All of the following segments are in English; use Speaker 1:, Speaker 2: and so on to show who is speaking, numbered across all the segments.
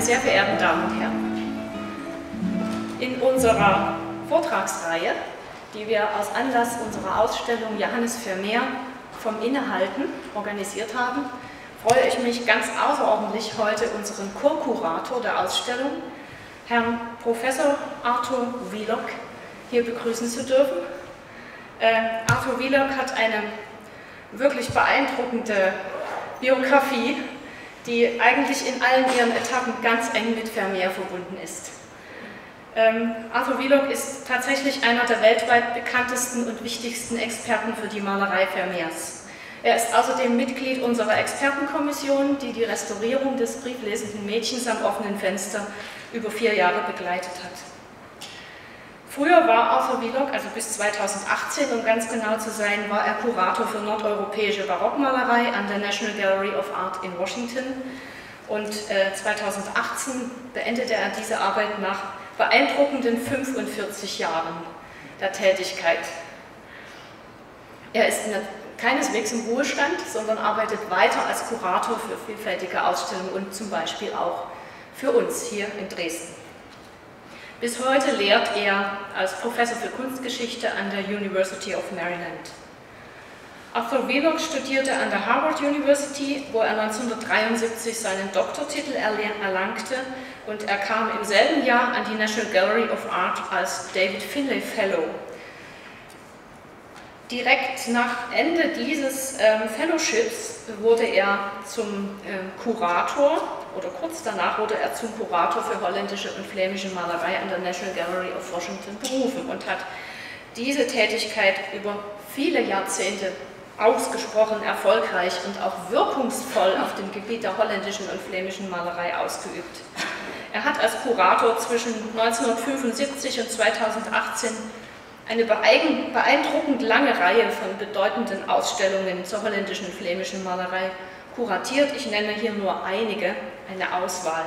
Speaker 1: meine sehr verehrten Damen und Herren, in unserer Vortragsreihe, die wir aus Anlass unserer Ausstellung Johannes Vermeer vom Innehalten organisiert haben, freue ich mich ganz außerordentlich, heute unseren Co-Kurator der Ausstellung, Herrn Professor Arthur Wheelock, hier begrüßen zu dürfen. Arthur Wheelock hat eine wirklich beeindruckende Biografie, die eigentlich in allen ihren Etappen ganz eng mit Vermeer verbunden ist. Arthur Wheelock ist tatsächlich einer der weltweit bekanntesten und wichtigsten Experten für die Malerei Vermeers. Er ist außerdem Mitglied unserer Expertenkommission, die die Restaurierung des brieflesenden Mädchens am offenen Fenster über 4 Jahre begleitet hat. Früher war Arthur Wheelock, also bis 2018, um ganz genau zu sein, war er Kurator für nordeuropäische Barockmalerei an der National Gallery of Art in Washington. Und 2018 beendete er diese Arbeit nach beeindruckenden 45 Jahren der Tätigkeit. Er ist keineswegs im Ruhestand, sondern arbeitet weiter als Kurator für vielfältige Ausstellungen und zum Beispiel auch für uns hier in Dresden. Bis heute lehrt er als Professor für Kunstgeschichte an der University of Maryland. Arthur Wheelock studierte an der Harvard University, wo er 1973 seinen Doktortitel erlangte, und er kam im selben Jahr an die National Gallery of Art als David Finlay Fellow. Direkt nach Ende dieses Fellowships wurde er zum Kurator, oder kurz danach wurde er zum Kurator für holländische und flämische Malerei an der National Gallery of Washington berufen und hat diese Tätigkeit über viele Jahrzehnte ausgesprochen erfolgreich und auch wirkungsvoll auf dem Gebiet der holländischen und flämischen Malerei ausgeübt. Er hat als Kurator zwischen 1975 und 2018 eine beeindruckend lange Reihe von bedeutenden Ausstellungen zur holländischen und flämischen Malerei kuratiert. Ich nenne hier nur einige, eine Auswahl.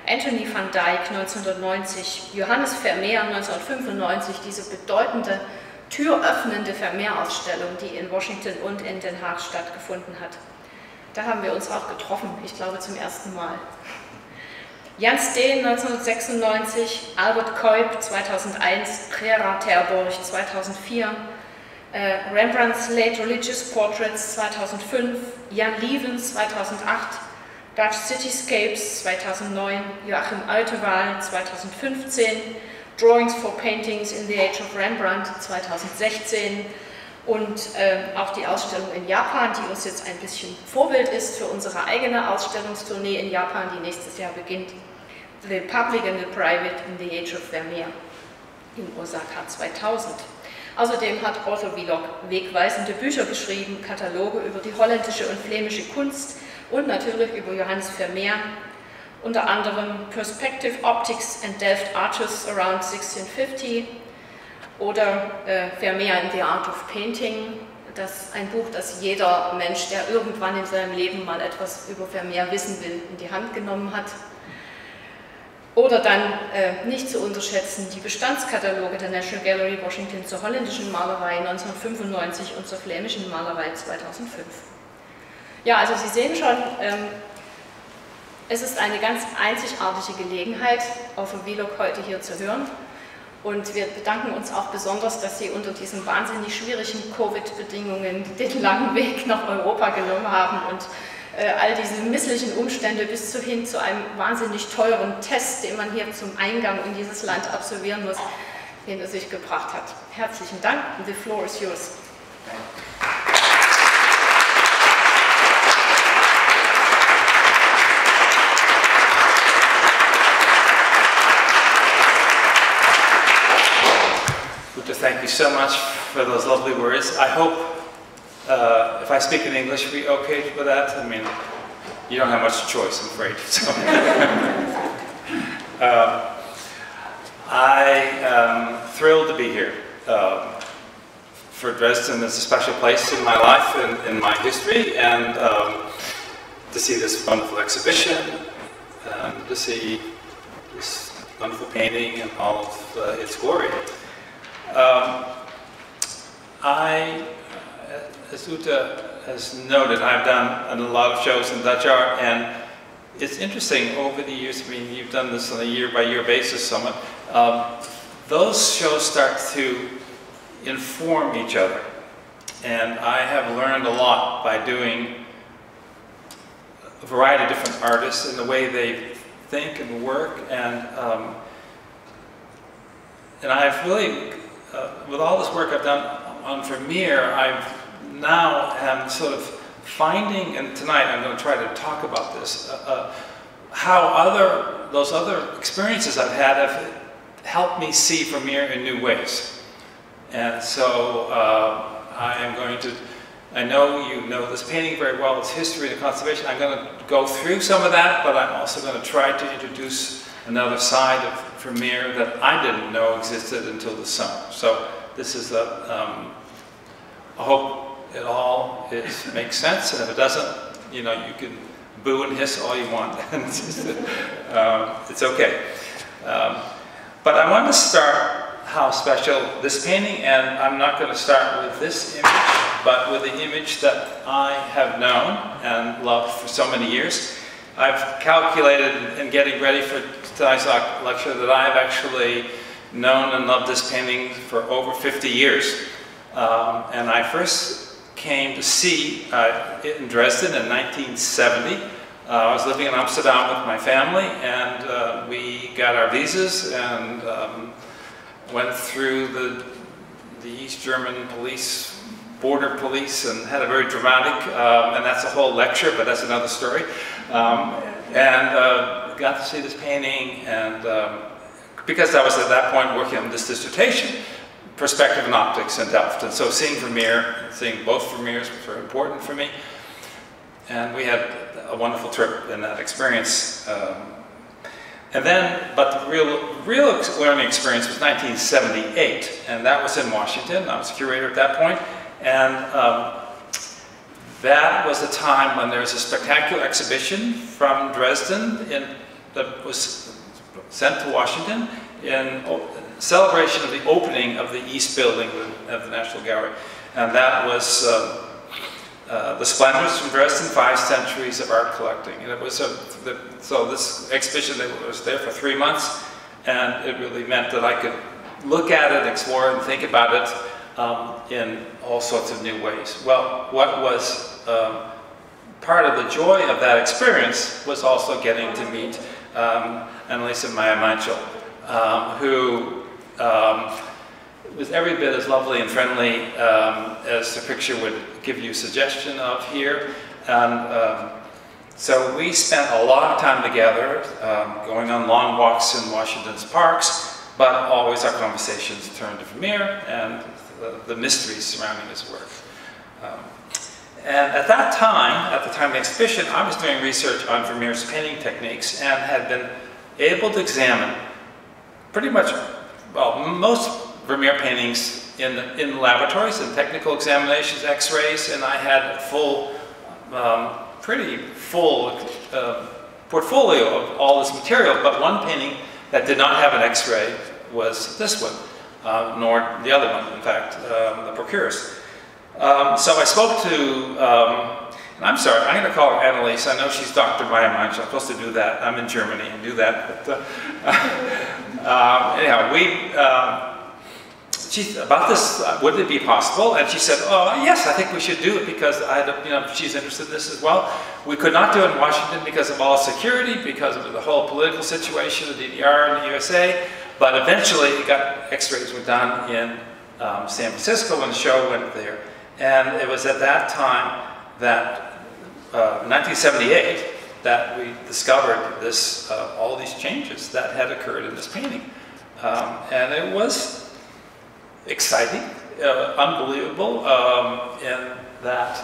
Speaker 1: Anthony van Dyck 1990, Johannes Vermeer 1995, diese bedeutende, türöffnende Vermeer-Ausstellung, die in Washington und in Den Haag stattgefunden hat. Da haben wir uns auch getroffen, ich glaube zum ersten Mal. Jan Steen 1996, Albert Cuyp 2001, Prera Terborch 2004, Rembrandt's Late Religious Portraits 2005, Jan Lievens 2008, Dutch Cityscapes 2009, Joachim Altewaal 2015, Drawings for Paintings in the Age of Rembrandt 2016 und auch die Ausstellung in Japan, die uns jetzt ein bisschen Vorbild ist für unsere eigene Ausstellungstournee in Japan, die nächstes Jahr beginnt. The Public and the Private in the Age of Vermeer in Osaka 2000. Außerdem hat Arthur Wheelock wegweisende Bücher geschrieben, Kataloge über die holländische und flämische Kunst und natürlich über Johannes Vermeer, unter anderem Perspective Optics and Delft Artists around 1650 oder Vermeer in the Art of Painting, ein Buch, das jeder Mensch, der irgendwann in seinem Leben mal etwas über Vermeer wissen will, in die Hand genommen hat. Oder dann, nicht zu unterschätzen, die Bestandskataloge der National Gallery Washington zur holländischen Malerei 1995 und zur flämischen Malerei 2005. Ja, also Sie sehen schon, es ist eine ganz einzigartige Gelegenheit, Arthur Wheelock heute hier zu hören. Und wir bedanken uns auch besonders, dass Sie unter diesen wahnsinnig schwierigen Covid-Bedingungen den langen Weg nach Europa genommen haben und all diese misslichen Umstände bis hin zu einem wahnsinnig teuren Test, den man hier zum Eingang in dieses Land absolvieren muss, den er sich gebracht hat. Herzlichen Dank. The floor is yours.
Speaker 2: Thank you so much for those lovely words. I hope if I speak in English, are we okay with that? I mean, you don't have much choice, I'm afraid. So. I am thrilled to be here. For Dresden is a special place in my life and in my history, and to see this wonderful exhibition, to see this wonderful painting and all of its glory. As Uta has noted, I've done a lot of shows in Dutch art, and it's interesting over the years. I mean, you've done this on a year-by-year basis somewhat. Those shows start to inform each other. And I have learned a lot by doing a variety of different artists and the way they think and work. And I've really, with all this work I've done on Vermeer, I've now am sort of finding, and tonight I'm going to try to talk about this, how those other experiences I've had have helped me see Vermeer in new ways. And so I am going to, I know you know this painting very well, its history and conservation. I'm going to go through some of that, but I'm also going to try to introduce another side of Vermeer that I didn't know existed until this summer. So this is I hope it all makes sense, and if it doesn't, you know, you can boo and hiss all you want. It's okay. But I want to start how special this painting, and I'm not going to start with this image, but with the image that I have known and loved for so many years. I've calculated in getting ready for tonight's lecture that I've actually known and loved this painting for over 50 years. And I first came to see it in Dresden in 1970. I was living in Amsterdam with my family, and we got our visas and went through the East German police, border police, and had a very dramatic, and that's a whole lecture, but that's another story. Got to see this painting, and because I was at that point working on this dissertation, perspective and optics in Delft, and so seeing Vermeer, seeing both Vermeers was very important for me, and we had a wonderful trip in that experience. But the real learning experience was 1978, and that was in Washington. I was a curator at that point, and that was the time when there was a spectacular exhibition from Dresden that was sent to Washington in celebration of the opening of the East Building of the National Gallery. And that was the splendors from Dresden, 5 centuries of art collecting. And it was so this exhibition was there for 3 months, and it really meant that I could look at it, explore it, and think about it in all sorts of new ways. Well, what was part of the joy of that experience was also getting to meet Anneliese Meyer-Meinschel, who was every bit as lovely and friendly as the picture would give you suggestion of here. And so we spent a lot of time together, going on long walks in Washington's parks, but always our conversations turned to Vermeer and the mysteries surrounding his work. And at that time, at the time of the exhibition, I was doing research on Vermeer's painting techniques and had been able to examine pretty much, well, most Vermeer paintings in laboratories and technical examinations, X-rays, and I had a full, pretty full portfolio of all this material, but one painting that did not have an X-ray was this one, nor the other one, in fact, the Curators. So I spoke to, and I'm sorry, I'm going to call her Anneliese. I know she's Dr. Meyer-Meinschel. I'm supposed to do that. I'm in Germany and do that. But anyhow, she about this, would it be possible? And she said, "Oh, yes, I think we should do it because she's interested in this as well." We could not do it in Washington because of all security, because of the whole political situation, the DDR and the USA. But eventually, X-rays were done in San Francisco, and the show went there. And it was at that time that, 1978, that we discovered this, all these changes that had occurred in this painting. And it was exciting, unbelievable, in that,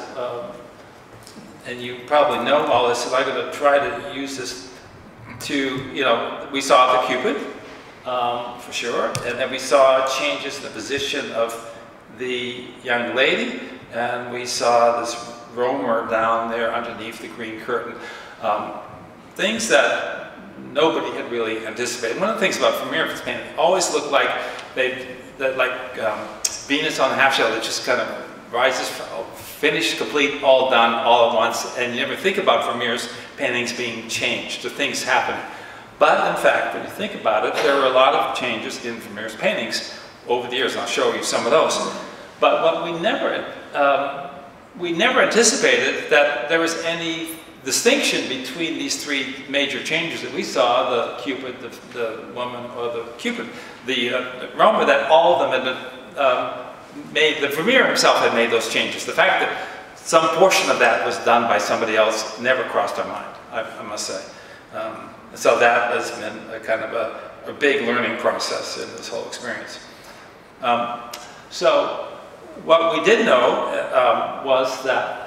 Speaker 2: and you probably know all this, so I'm going to try to use this to, we saw the Cupid, for sure, and then we saw changes in the position of the young lady, and we saw this roamer down there underneath the green curtain. Things that nobody had really anticipated. One of the things about Vermeer's painting, always looked like Venus on a half shell that just kind of rises, finished, complete, all done, all at once, and you never think about Vermeer's paintings being changed, the things happening. But in fact, when you think about it, there were a lot of changes in Vermeer's paintings over the years, and I'll show you some of those. But what we never anticipated that there was any distinction between these three major changes that we saw, the Cupid, the woman, or the Cupid, the Roma, that all of them had made, that Vermeer himself had made those changes. The fact that some portion of that was done by somebody else never crossed our mind, I must say. So that has been a kind of a big learning process in this whole experience. So what we did know was that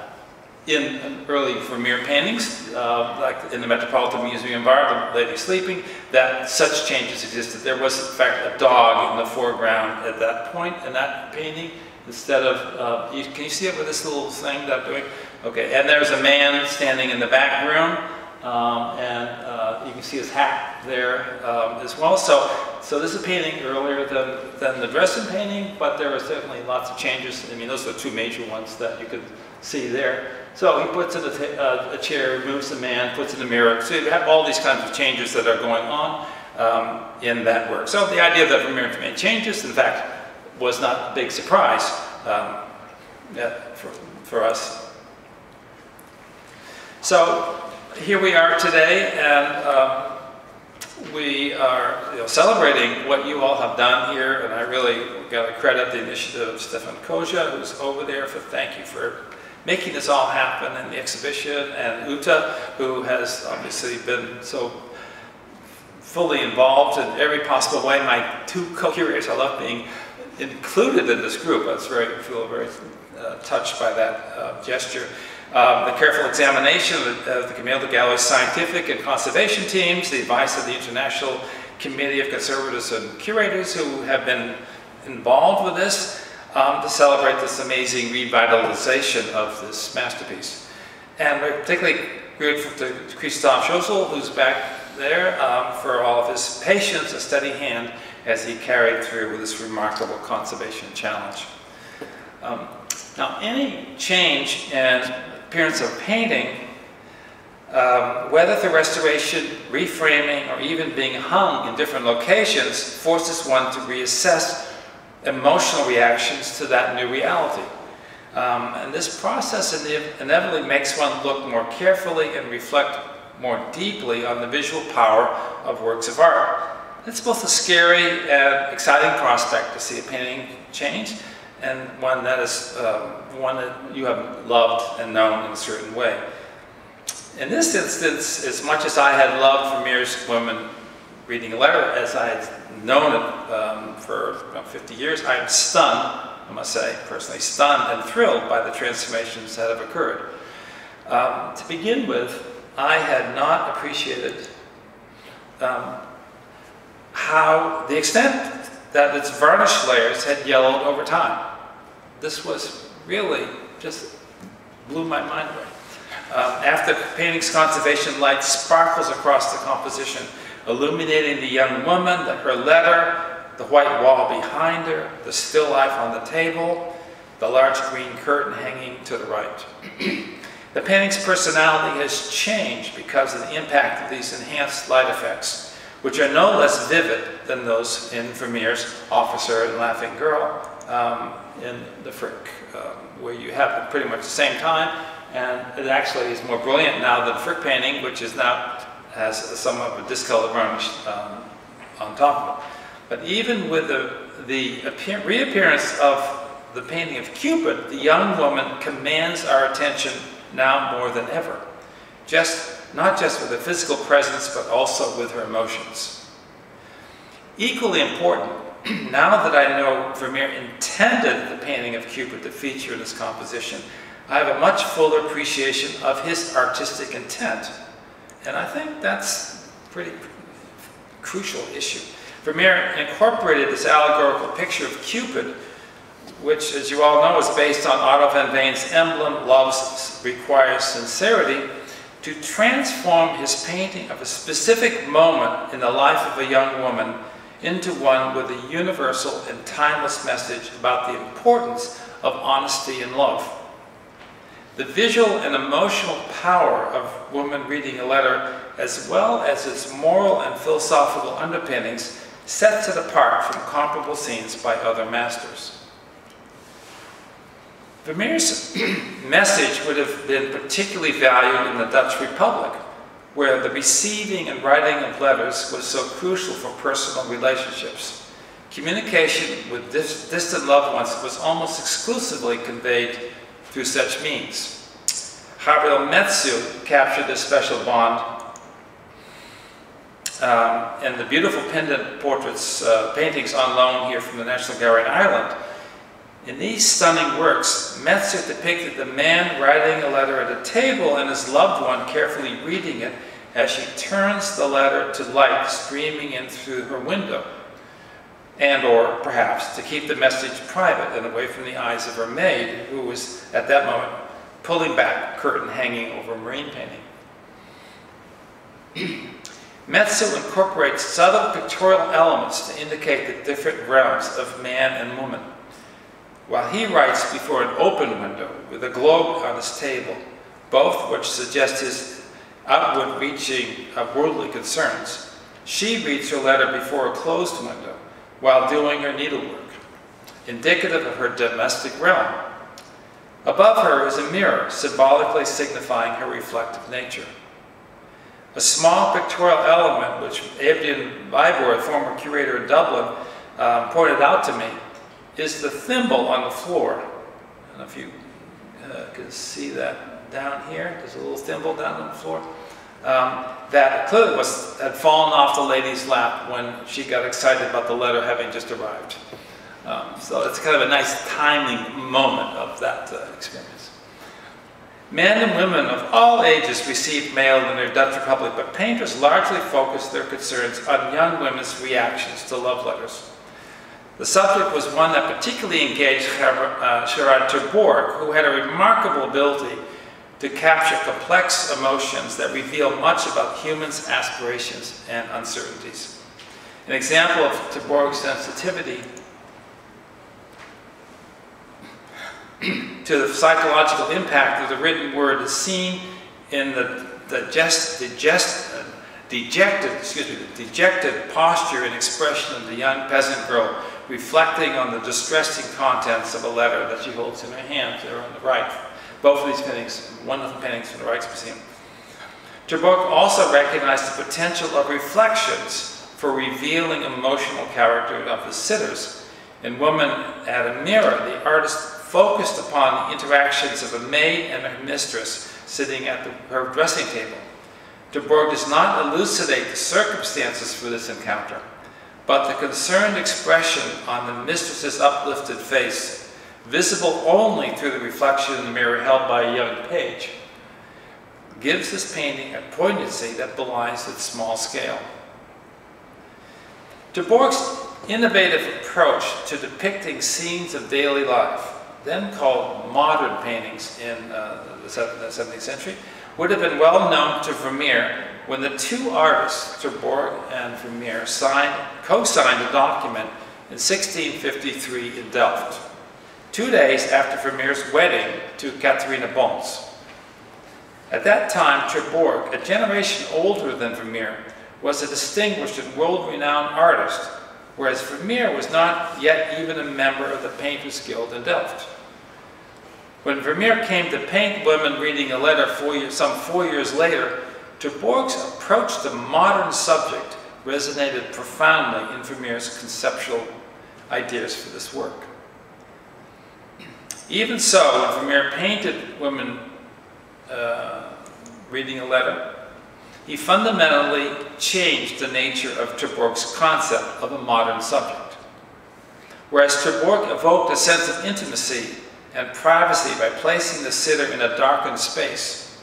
Speaker 2: in early Vermeer paintings, like in the Metropolitan Museum of Art, the Lady Sleeping, that such changes existed. There was, in fact, a dog in the foreground at that point in that painting, instead of, can you see it with this little thing that I'm doing? Okay, and there's a man standing in the back room, and you can see his hat there as well. So this is a painting earlier than the Dresden painting, but there was definitely lots of changes. I mean, those are the two major ones that you could see there. So he puts in a chair, removes the man, puts in a mirror. So you have all these kinds of changes that are going on in that work. So the idea that Vermeer made changes, in fact, was not a big surprise for us. So here we are today, and we are celebrating what you all have done here, and I really got to credit the initiative of Stefan Koja, who's over there, for thank you for making this all happen in the exhibition, and Uta, who has obviously been so fully involved in every possible way. My two co-curators, I love being included in this group. I feel very touched by that gesture. The careful examination of the Gemälde Gallery's scientific and conservation teams, the advice of the International Committee of Conservators and Curators who have been involved with this to celebrate this amazing revitalization of this masterpiece. And we're particularly grateful to Christoph Schosel, who's back there, for all of his patience, a steady hand as he carried through with this remarkable conservation challenge. Now, any change in appearance of painting, whether through restoration, reframing, or even being hung in different locations, forces one to reassess emotional reactions to that new reality. And this process inevitably makes one look more carefully and reflect more deeply on the visual power of works of art. It's both a scary and exciting prospect to see a painting change, and one that is one that you have loved and known in a certain way. In this instance, as much as I had loved Vermeer's Women Reading a Letter, as I had known it for about 50 years, I am stunned, I must say, personally stunned and thrilled by the transformations that have occurred. To begin with, I had not appreciated how the extent that its varnish layers had yellowed over time. This was really just blew my mind away. After the painting's conservation light sparkles across the composition, illuminating the young woman, her letter, the white wall behind her, the still life on the table, the large green curtain hanging to the right. The painting's personality has changed because of the impact of these enhanced light effects, which are no less vivid than those in Vermeer's Officer and Laughing Girl in the Frick, where you have it pretty much the same time, and it actually is more brilliant now than the Frick painting, which is now has somewhat of a discolored varnish on top of it. But even with the reappearance of the painting of Cupid, the young woman commands our attention now more than ever. Not just with a physical presence, but also with her emotions. Equally important, now that I know Vermeer intended the painting of Cupid to feature in his composition, I have a much fuller appreciation of his artistic intent. And I think that's a pretty crucial issue. Vermeer incorporated this allegorical picture of Cupid, which, as you all know, is based on Otto van Veen's emblem, Love Requires Sincerity, to transform his painting of a specific moment in the life of a young woman into one with a universal and timeless message about the importance of honesty and love. The visual and emotional power of women reading a letter, as well as its moral and philosophical underpinnings, sets it apart from comparable scenes by other masters. Vermeer's message would have been particularly valued in the Dutch Republic, where the receiving and writing of letters was so crucial for personal relationships. Communication with distant loved ones was almost exclusively conveyed through such means. Gabriel Metsu captured this special bond in the beautiful pendant portraits, paintings on loan here from the National Gallery in Ireland. In these stunning works, Metsu depicted the man writing a letter at a table and his loved one carefully reading it as she turns the letter to light streaming in through her window, and or perhaps to keep the message private and away from the eyes of her maid, who was at that moment pulling back a curtain hanging over a marine painting. Metsu incorporates subtle pictorial elements to indicate the different realms of man and woman. While he writes before an open window with a globe on his table, both which suggest his outward-reaching worldly concerns, she reads her letter before a closed window while doing her needlework, indicative of her domestic realm. Above her is a mirror, symbolically signifying her reflective nature. A small pictorial element, which Adrian Vibor, a former curator in Dublin, pointed out to me, is the thimble on the floor. I don't know if you can see that down here. There's a little thimble down on the floor. That clearly had fallen off the lady's lap when she got excited about the letter having just arrived. So it's kind of a nice timing moment of that experience. Men and women of all ages received mail in their Dutch Republic, but painters largely focused their concerns on young women's reactions to love letters. The subject was one that particularly engaged Gerard ter Borch, who had a remarkable ability to capture complex emotions that reveal much about humans' aspirations and uncertainties. An example of ter Borch's sensitivity to the psychological impact of the written word is seen in the dejected posture and expression of the young peasant girl, reflecting on the distressing contents of a letter that she holds in her hand there on the right. Both of these paintings, wonderful paintings from the Rijksmuseum. Ter Borch also recognized the potential of reflections for revealing emotional character of the sitters. In Woman at a Mirror, the artist focused upon the interactions of a maid and her mistress sitting at her dressing table. Ter Borch does not elucidate the circumstances for this encounter, but the concerned expression on the mistress's uplifted face, visible only through the reflection in the mirror held by a young page, gives this painting a poignancy that belies its small scale. Ter Borch's innovative approach to depicting scenes of daily life, then called modern paintings in the 17th century, would have been well known to Vermeer when the two artists, Ter Borch and Vermeer, co-signed a document in 1653 in Delft, 2 days after Vermeer's wedding to Catharina Bons. At that time, Ter Borch, a generation older than Vermeer, was a distinguished and world-renowned artist, whereas Vermeer was not yet even a member of the Painters Guild in Delft. When Vermeer came to paint women reading a letter some 4 years later, Ter Borch's approach to modern subject resonated profoundly in Vermeer's conceptual ideas for this work. Even so, when Vermeer painted women reading a letter, he fundamentally changed the nature of Ter Borch's concept of a modern subject. Whereas Ter Borch evoked a sense of intimacy and privacy by placing the sitter in a darkened space,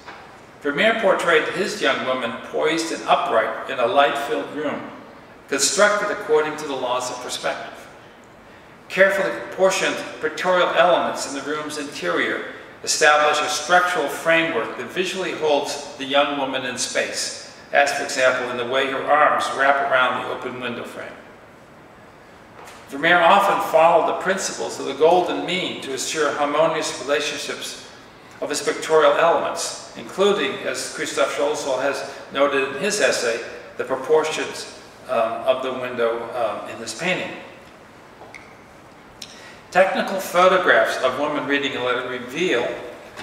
Speaker 2: Vermeer portrayed his young woman poised and upright in a light-filled room, constructed according to the laws of perspective. Carefully proportioned pictorial elements in the room's interior establish a structural framework that visually holds the young woman in space, as, for example, in the way her arms wrap around the open window frame.
Speaker 3: Vermeer often followed the principles of the golden mean to assure harmonious relationships of his pictorial elements, including, as Christoph Scholzel has noted in his essay, the proportions of the window in this painting. Technical photographs of women reading a letter reveal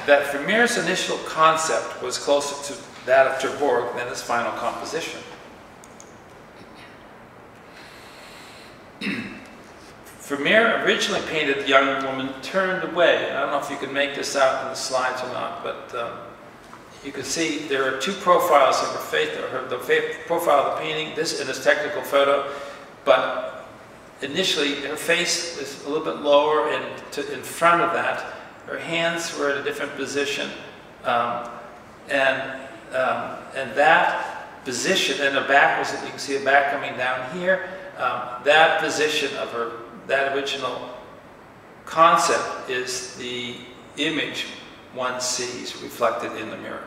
Speaker 3: that Vermeer's initial concept was closer to that of Ter Borch than his final composition. Vermeer originally painted the young woman turned away. I don't know if you can make this out in the slides or not, but you can see there are two profiles of her face, the profile of the painting, this in this technical photo, but initially her face is a little bit lower and in front of that. Her hands were at a different position, and that position, and her back was, you can see her back coming down here, that position of her, that original concept is the image one sees reflected in the mirror.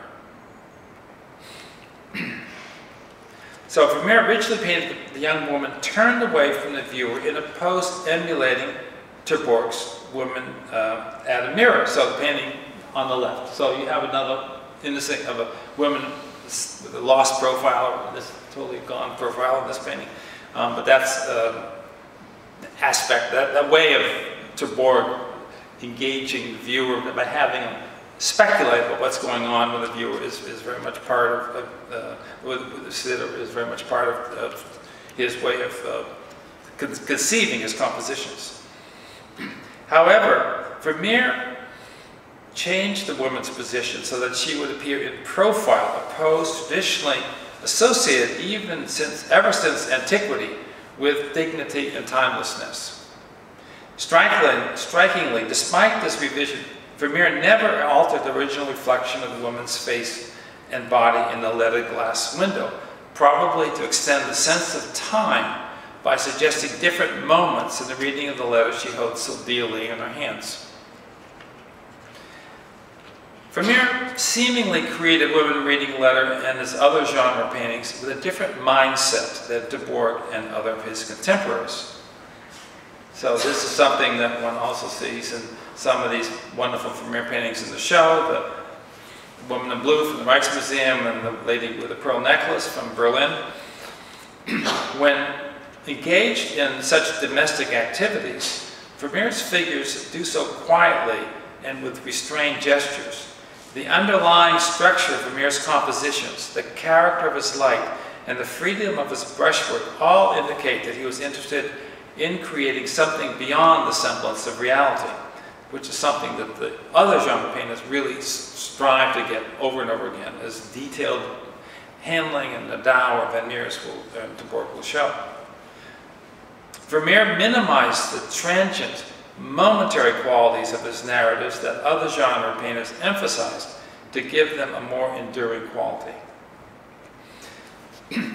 Speaker 3: So Vermeer originally painted the young woman turned away from the viewer in a pose emulating Ter Borch's woman at a mirror. So the painting on the left. So you have another innocent of a woman with a lost profile, or this totally gone profile in this painting. But that's aspect, that way of Ter Borch engaging the viewer by having him speculate about what's going on with the viewer is very much part of the sitter is very much part of his way of conceiving his compositions. However, Vermeer changed the woman's position so that she would appear in profile, a pose traditionally associated ever since antiquity with dignity and timelessness. Strikingly, despite this revision, Vermeer never altered the original reflection of the woman's face and body in the leaded glass window, probably to extend the sense of time by suggesting different moments in the reading of the letter she held so dearly in her hands. Vermeer seemingly created women reading a letter and his other genre paintings with a different mindset than Ter Borch and other of his contemporaries. So this is something that one also sees in some of these wonderful Vermeer paintings in the show, the woman in blue from the Rijksmuseum and the lady with a pearl necklace from Berlin. When engaged in such domestic activities, Vermeer's figures do so quietly and with restrained gestures. The underlying structure of Vermeer's compositions, the character of his light, and the freedom of his brushwork all indicate that he was interested in creating something beyond the semblance of reality, which is something that the other genre painters really strive to get over and over again, as detailed handling and the Tao or Vermeer's Ter Borch will show. Vermeer minimized the transient, momentary qualities of his narratives that other genre painters emphasized to give them a more enduring quality.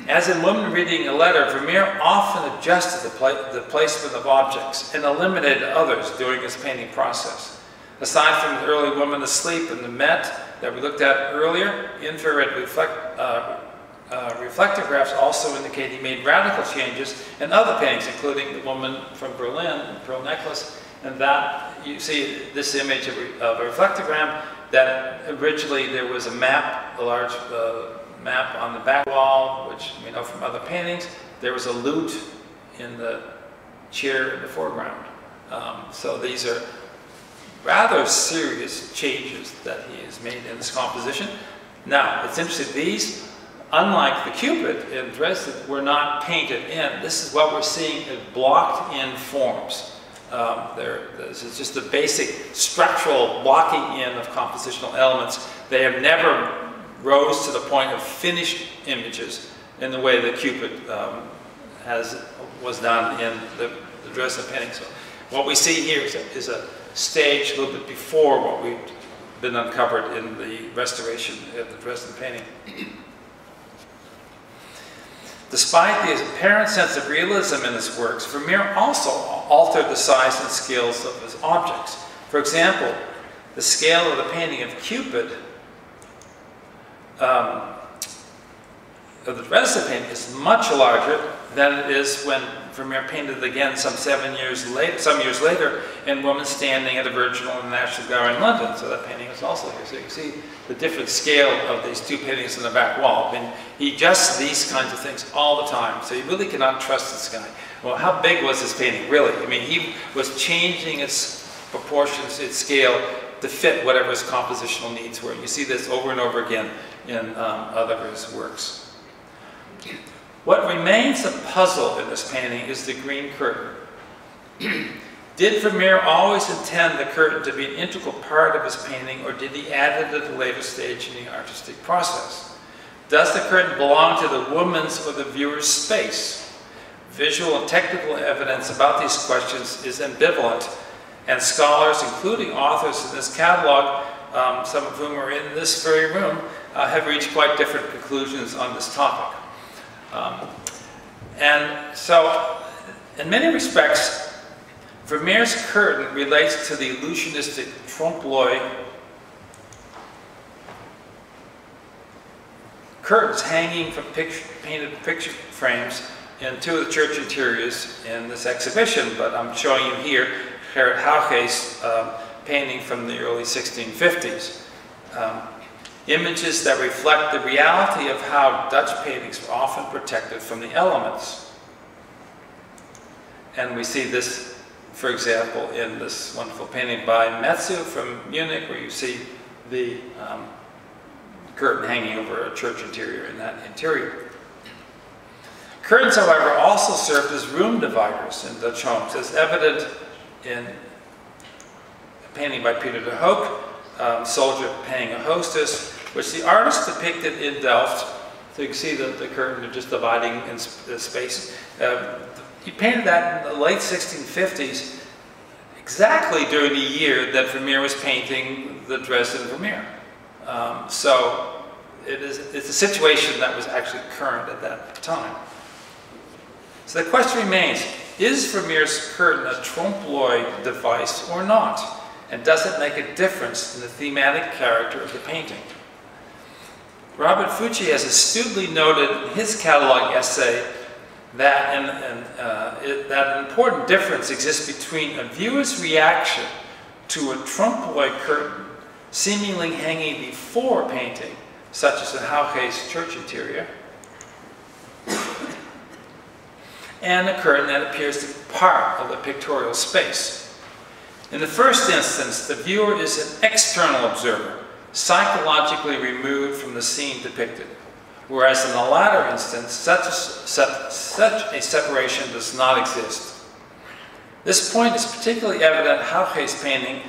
Speaker 3: As in Women Reading a Letter, Vermeer often adjusted the placement of objects and eliminated others during his painting process. Aside from the early woman asleep in the Met that we looked at earlier, infrared reflectographs also indicate he made radical changes in other paintings, including the woman from Berlin, the pearl necklace, and that, you see this image of a reflectogram, that originally there was a map, a large map on the back wall, which we know from other paintings. There was a lute in the chair in the foreground. So these are rather serious changes that he has made in this composition. Now, it's interesting, these, unlike the Cupid in Dresden, were not painted in. This is what we're seeing as blocked in forms. This is just the basic structural blocking in of compositional elements. They have never rose to the point of finished images in the way that Cupid was done in the Dresden painting. So what we see here is a stage a little bit before what we've been uncovered in the restoration of the Dresden painting. Despite the apparent sense of realism in his works, Vermeer also altered the size and scales of his objects. For example, the scale of the painting of Cupid, of the Dresden painting, is much larger than it is when Vermeer painted it again some years later in Woman Standing at the Virginal in the National Gallery in London. So that painting is also here. So you can see the different scale of these two paintings in the back wall. I mean, he adjusts these kinds of things all the time. So you really cannot trust this guy. Well, how big was this painting, really? I mean, he was changing its proportions, its scale, to fit whatever his compositional needs were. You see this over and over again in other of his works. What remains a puzzle in this painting is the green curtain. Did Vermeer always intend the curtain to be an integral part of his painting, or did he add it at a later stage in the artistic process? Does the curtain belong to the woman's or the viewer's space? Visual and technical evidence about these questions is ambivalent, and scholars, including authors in this catalog, some of whom are in this very room, have reached quite different conclusions on this topic. And so, in many respects, Vermeer's curtain relates to the illusionistic trompe-l'oeil curtains hanging from painted picture frames in two of the church interiors in this exhibition, but I'm showing you here Gerrit Hauge's painting from the early 1650s. Images that reflect the reality of how Dutch paintings were often protected from the elements. And we see this, for example, in this wonderful painting by Metzu from Munich, where you see the curtain hanging over a church interior in that interior. Curtains, however, also served as room dividers in Dutch homes, as evident in a painting by Peter de Hoek, Soldier Paying a Hostess, which the artist depicted in Delft. So you can see the curtain just dividing in space. He painted that in the late 1650s, exactly during the year that Vermeer was painting the Dresdner Vermeer. So it's a situation that was actually current at that time. So the question remains, is Vermeer's curtain a trompe-l'oeil device or not? And does it make a difference in the thematic character of the painting? Robert Fucci has astutely noted in his catalog essay that an important difference exists between a viewer's reaction to a trompe-l'oeil curtain seemingly hanging before a painting, such as in Hauge's church interior, and a curtain that appears to be part of the pictorial space. In the first instance, the viewer is an external observer, psychologically removed from the scene depicted, whereas in the latter instance, such a separation does not exist. This point is particularly evident in Hauge's painting,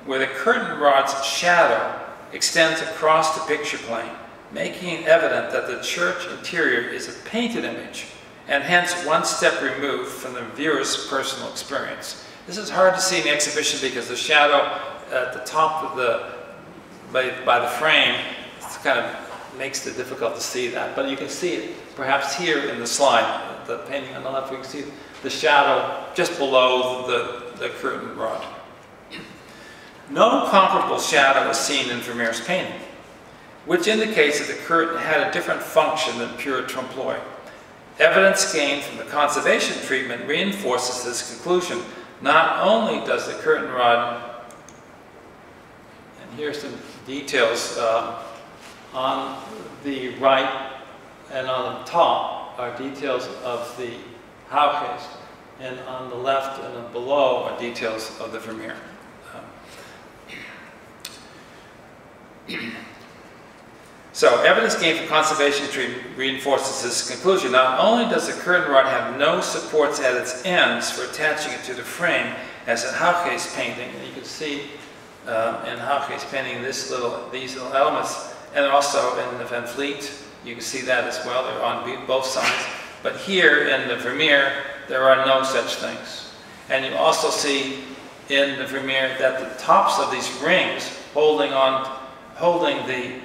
Speaker 3: where the curtain rod's shadow extends across the picture plane, making it evident that the church interior is a painted image, and hence one step removed from the viewer's personal experience. This is hard to see in the exhibition because the shadow at the top of by the frame kind of makes it difficult to see that. But you can see it perhaps here in the slide, the painting on the left, we can see the shadow just below the curtain rod. No comparable shadow is seen in Vermeer's painting, which indicates that the curtain had a different function than pure trompe-l'oeil. Evidence gained from the conservation treatment reinforces this conclusion. Not only does the curtain rod, and here's some details on the right and on the top are details of the Hauge's, and on the left and below are details of the Vermeer. So, evidence gained from conservation treatment reinforces this conclusion. Not only does the curtain rod have no supports at its ends for attaching it to the frame, as in Hauge's painting, and you can see in Hauge's painting these little elements, and also in the Van Vliet, you can see that as well. They're on both sides. But here in the Vermeer, there are no such things. And you also see in the Vermeer that the tops of these rings holding the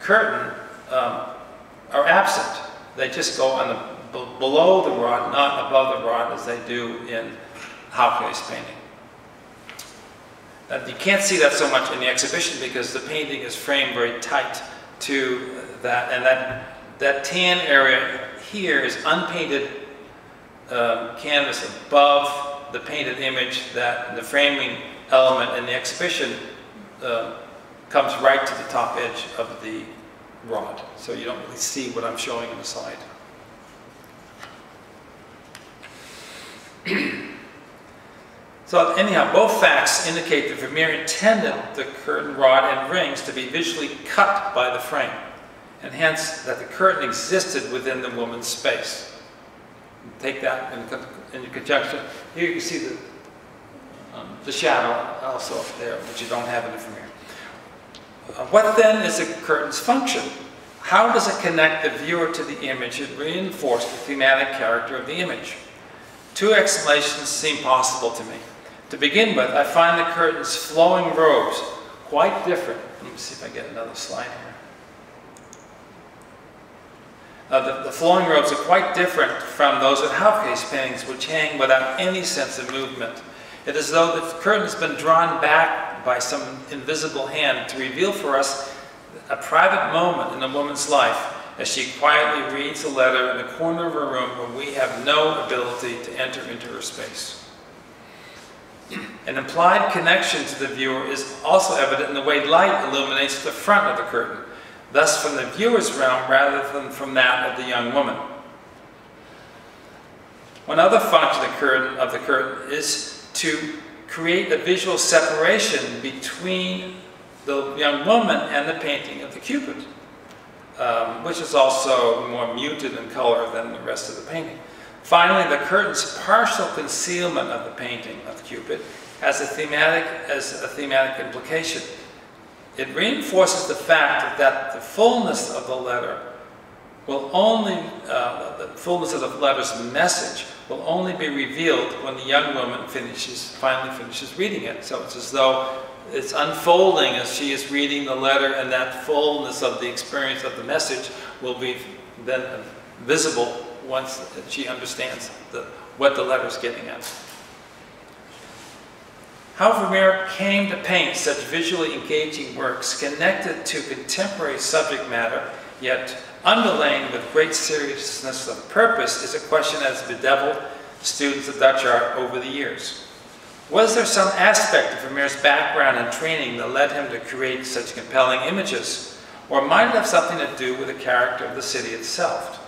Speaker 3: curtain are absent. They just go on below the rod, not above the rod as they do in Hauge's painting. You can't see that so much in the exhibition because the painting is framed very tight to that, and that tan area here is unpainted canvas above the painted image, that the framing element in the exhibition comes right to the top edge of the rod. So you don't really see what I'm showing on the side. So anyhow, both facts indicate that Vermeer intended the curtain rod and rings to be visually cut by the frame, and hence that the curtain existed within the woman's space. Take that in conjunction. Here you can see the shadow also there, which you don't have in the Vermeer. What then is the curtain's function? How does it connect the viewer to the image and reinforce the thematic character of the image? Two explanations seem possible to me. To begin with, I find the curtain's flowing robes quite different. Let me see if I get another slide here. The flowing robes are quite different from those of Houfkes paintings, which hang without any sense of movement. It is as though the curtain has been drawn back by some invisible hand to reveal for us a private moment in a woman's life as she quietly reads a letter in a corner of her room where we have no ability to enter into her space. An implied connection to the viewer is also evident in the way light illuminates the front of the curtain, thus from the viewer's realm rather than from that of the young woman. One other function of the curtain is to create a visual separation between the young woman and the painting of the Cupid, which is also more muted in color than the rest of the painting. Finally, the curtain's partial concealment of the painting of Cupid has a thematic implication. It reinforces the fact that the fullness of the letter will only, the fullness of the letter's message will only be revealed when the young woman finally finishes reading it. So it's as though it's unfolding as she is reading the letter, and that fullness of the experience of the message will be then visible once she understands what the letter is getting at. How Vermeer came to paint such visually engaging works connected to contemporary subject matter, yet underlain with great seriousness of purpose, is a question that has bedeviled students of Dutch art over the years. Was there some aspect of Vermeer's background and training that led him to create such compelling images, or might it have something to do with the character of the city itself?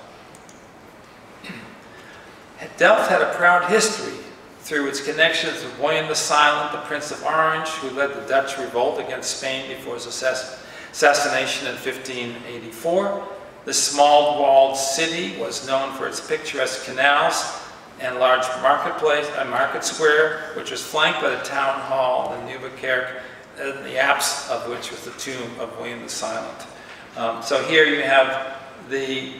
Speaker 3: Delft had a proud history through its connections with William the Silent, the Prince of Orange, who led the Dutch revolt against Spain before his assassination in 1584. The small walled city was known for its picturesque canals and large market square, which was flanked by the town hall, the Nieuwe Kerk, the apse of which was the tomb of William the Silent. So here you have the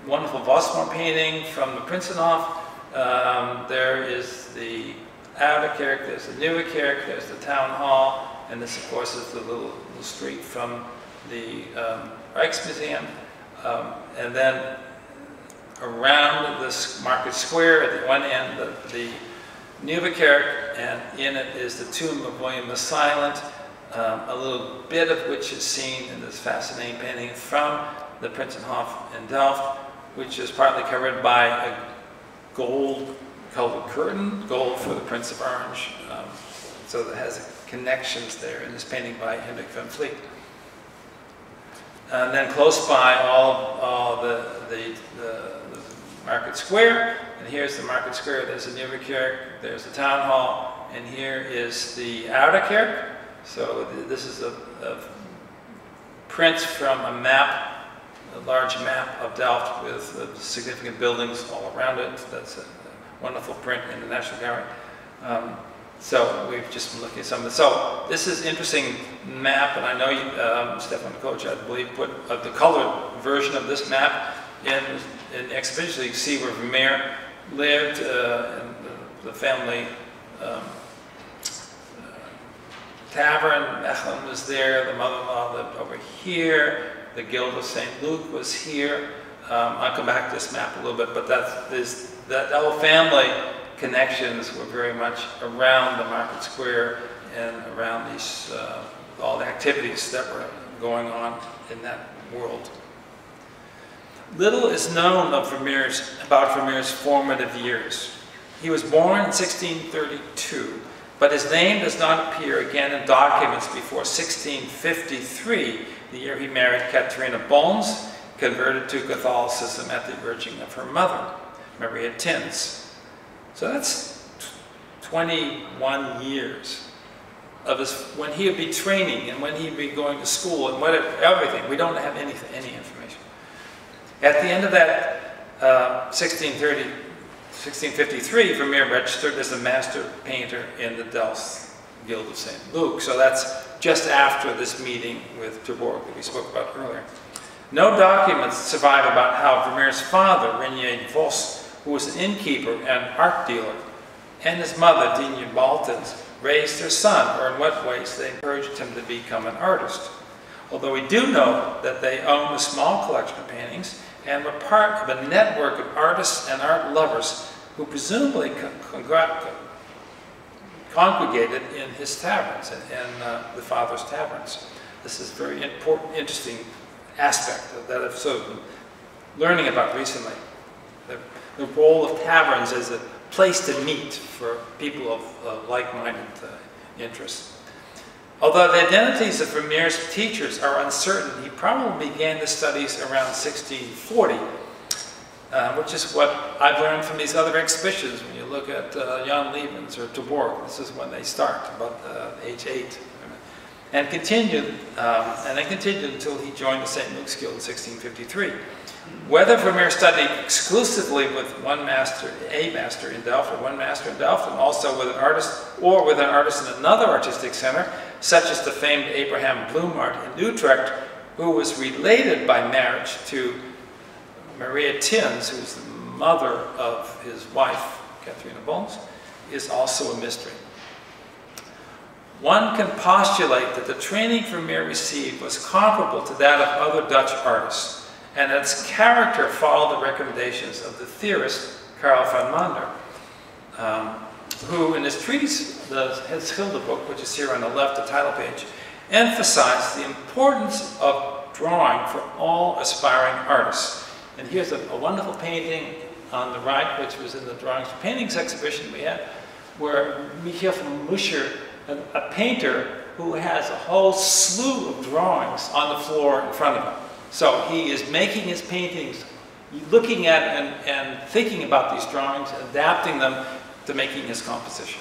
Speaker 3: wonderful Vosmore painting from the Prinsenhof. There is the Oude Kerk, there's the Nieuwe Kerk, there's the town hall, and this of course is the little street from the Rijksmuseum. And then around this market square at the one end, the Nieuwe Kerk, and in it is the tomb of William the Silent, a little bit of which is seen in this fascinating painting from the Prinsenhof in Delft, which is partly covered by a gold-colored curtain, gold for the Prince of Orange. So that has connections there in this painting by Hendrik van Vliet. And then close by all the market square, and here's the market square, there's the Nieuwe Kerk, there's the town hall, and here is the Oude Kerk. So this is a print from a map, a large map of Delft with significant buildings all around it. That's a wonderful print in the National Gallery. So we've just been looking at some of this. So this is an interesting map, and I know you, Stefan Koch, I believe, put the colored version of this map in the exhibition. So you can see where Vermeer lived, and the family tavern. Mechelen was there. The mother-in-law lived over here. The Guild of St. Luke was here. I'll come back to this map a little bit, but that whole family connections were very much around the market square and around these all the activities that were going on in that world. Little is known of about Vermeer's formative years. He was born in 1632, but his name does not appear again in documents before 1653, the year he married Catharina Bones, converted to Catholicism at the urging of her mother, Maria Tins. So that's 21 years of his, when he would be training and when he'd be going to school and whatever, everything. We don't have any information. At the end of that 1653, Vermeer registered as a master painter in the Delft Guild of St. Luke. So that's just after this meeting with Ter Borch that we spoke about earlier. No documents survive about how Vermeer's father, Renier Vos, who was an innkeeper and art dealer, and his mother, Digne Baltens, raised their son, or in what ways they encouraged him to become an artist. Although we do know that they owned a small collection of paintings and were part of a network of artists and art lovers who presumably congregated in his taverns, in the father's taverns. This is a very important, interesting aspect that I've sort of been learning about recently. The role of taverns as a place to meet for people of like-minded interests. Although the identities of Vermeer's teachers are uncertain, he probably began his studies around 1640, which is what I've learned from these other exhibitions. When you look at Jan Lievens or Ter Borch, this is when they start, about age 8. And then continued until he joined the St. Luke's Guild in 1653. Whether Vermeer studied exclusively with a master in Delft, or one master in Delft, and also with an artist, or with an artist in another artistic center, such as the famed Abraham Bloemaert in Utrecht, who was related by marriage to Maria Tins, who was the mother of his wife, Catharina Bones, is also a mystery. One can postulate that the training Vermeer received was comparable to that of other Dutch artists, and its character followed the recommendations of the theorist Karl van Mander, who in his treatise, his Schilderboek, which is here on the left, the title page, emphasized the importance of drawing for all aspiring artists. And here's a wonderful painting on the right, which was in the Drawings for Paintings exhibition we had, where Michiel van Muscher, a painter who has a whole slew of drawings on the floor in front of him. So he is making his paintings, looking at and thinking about these drawings, adapting them to making his composition.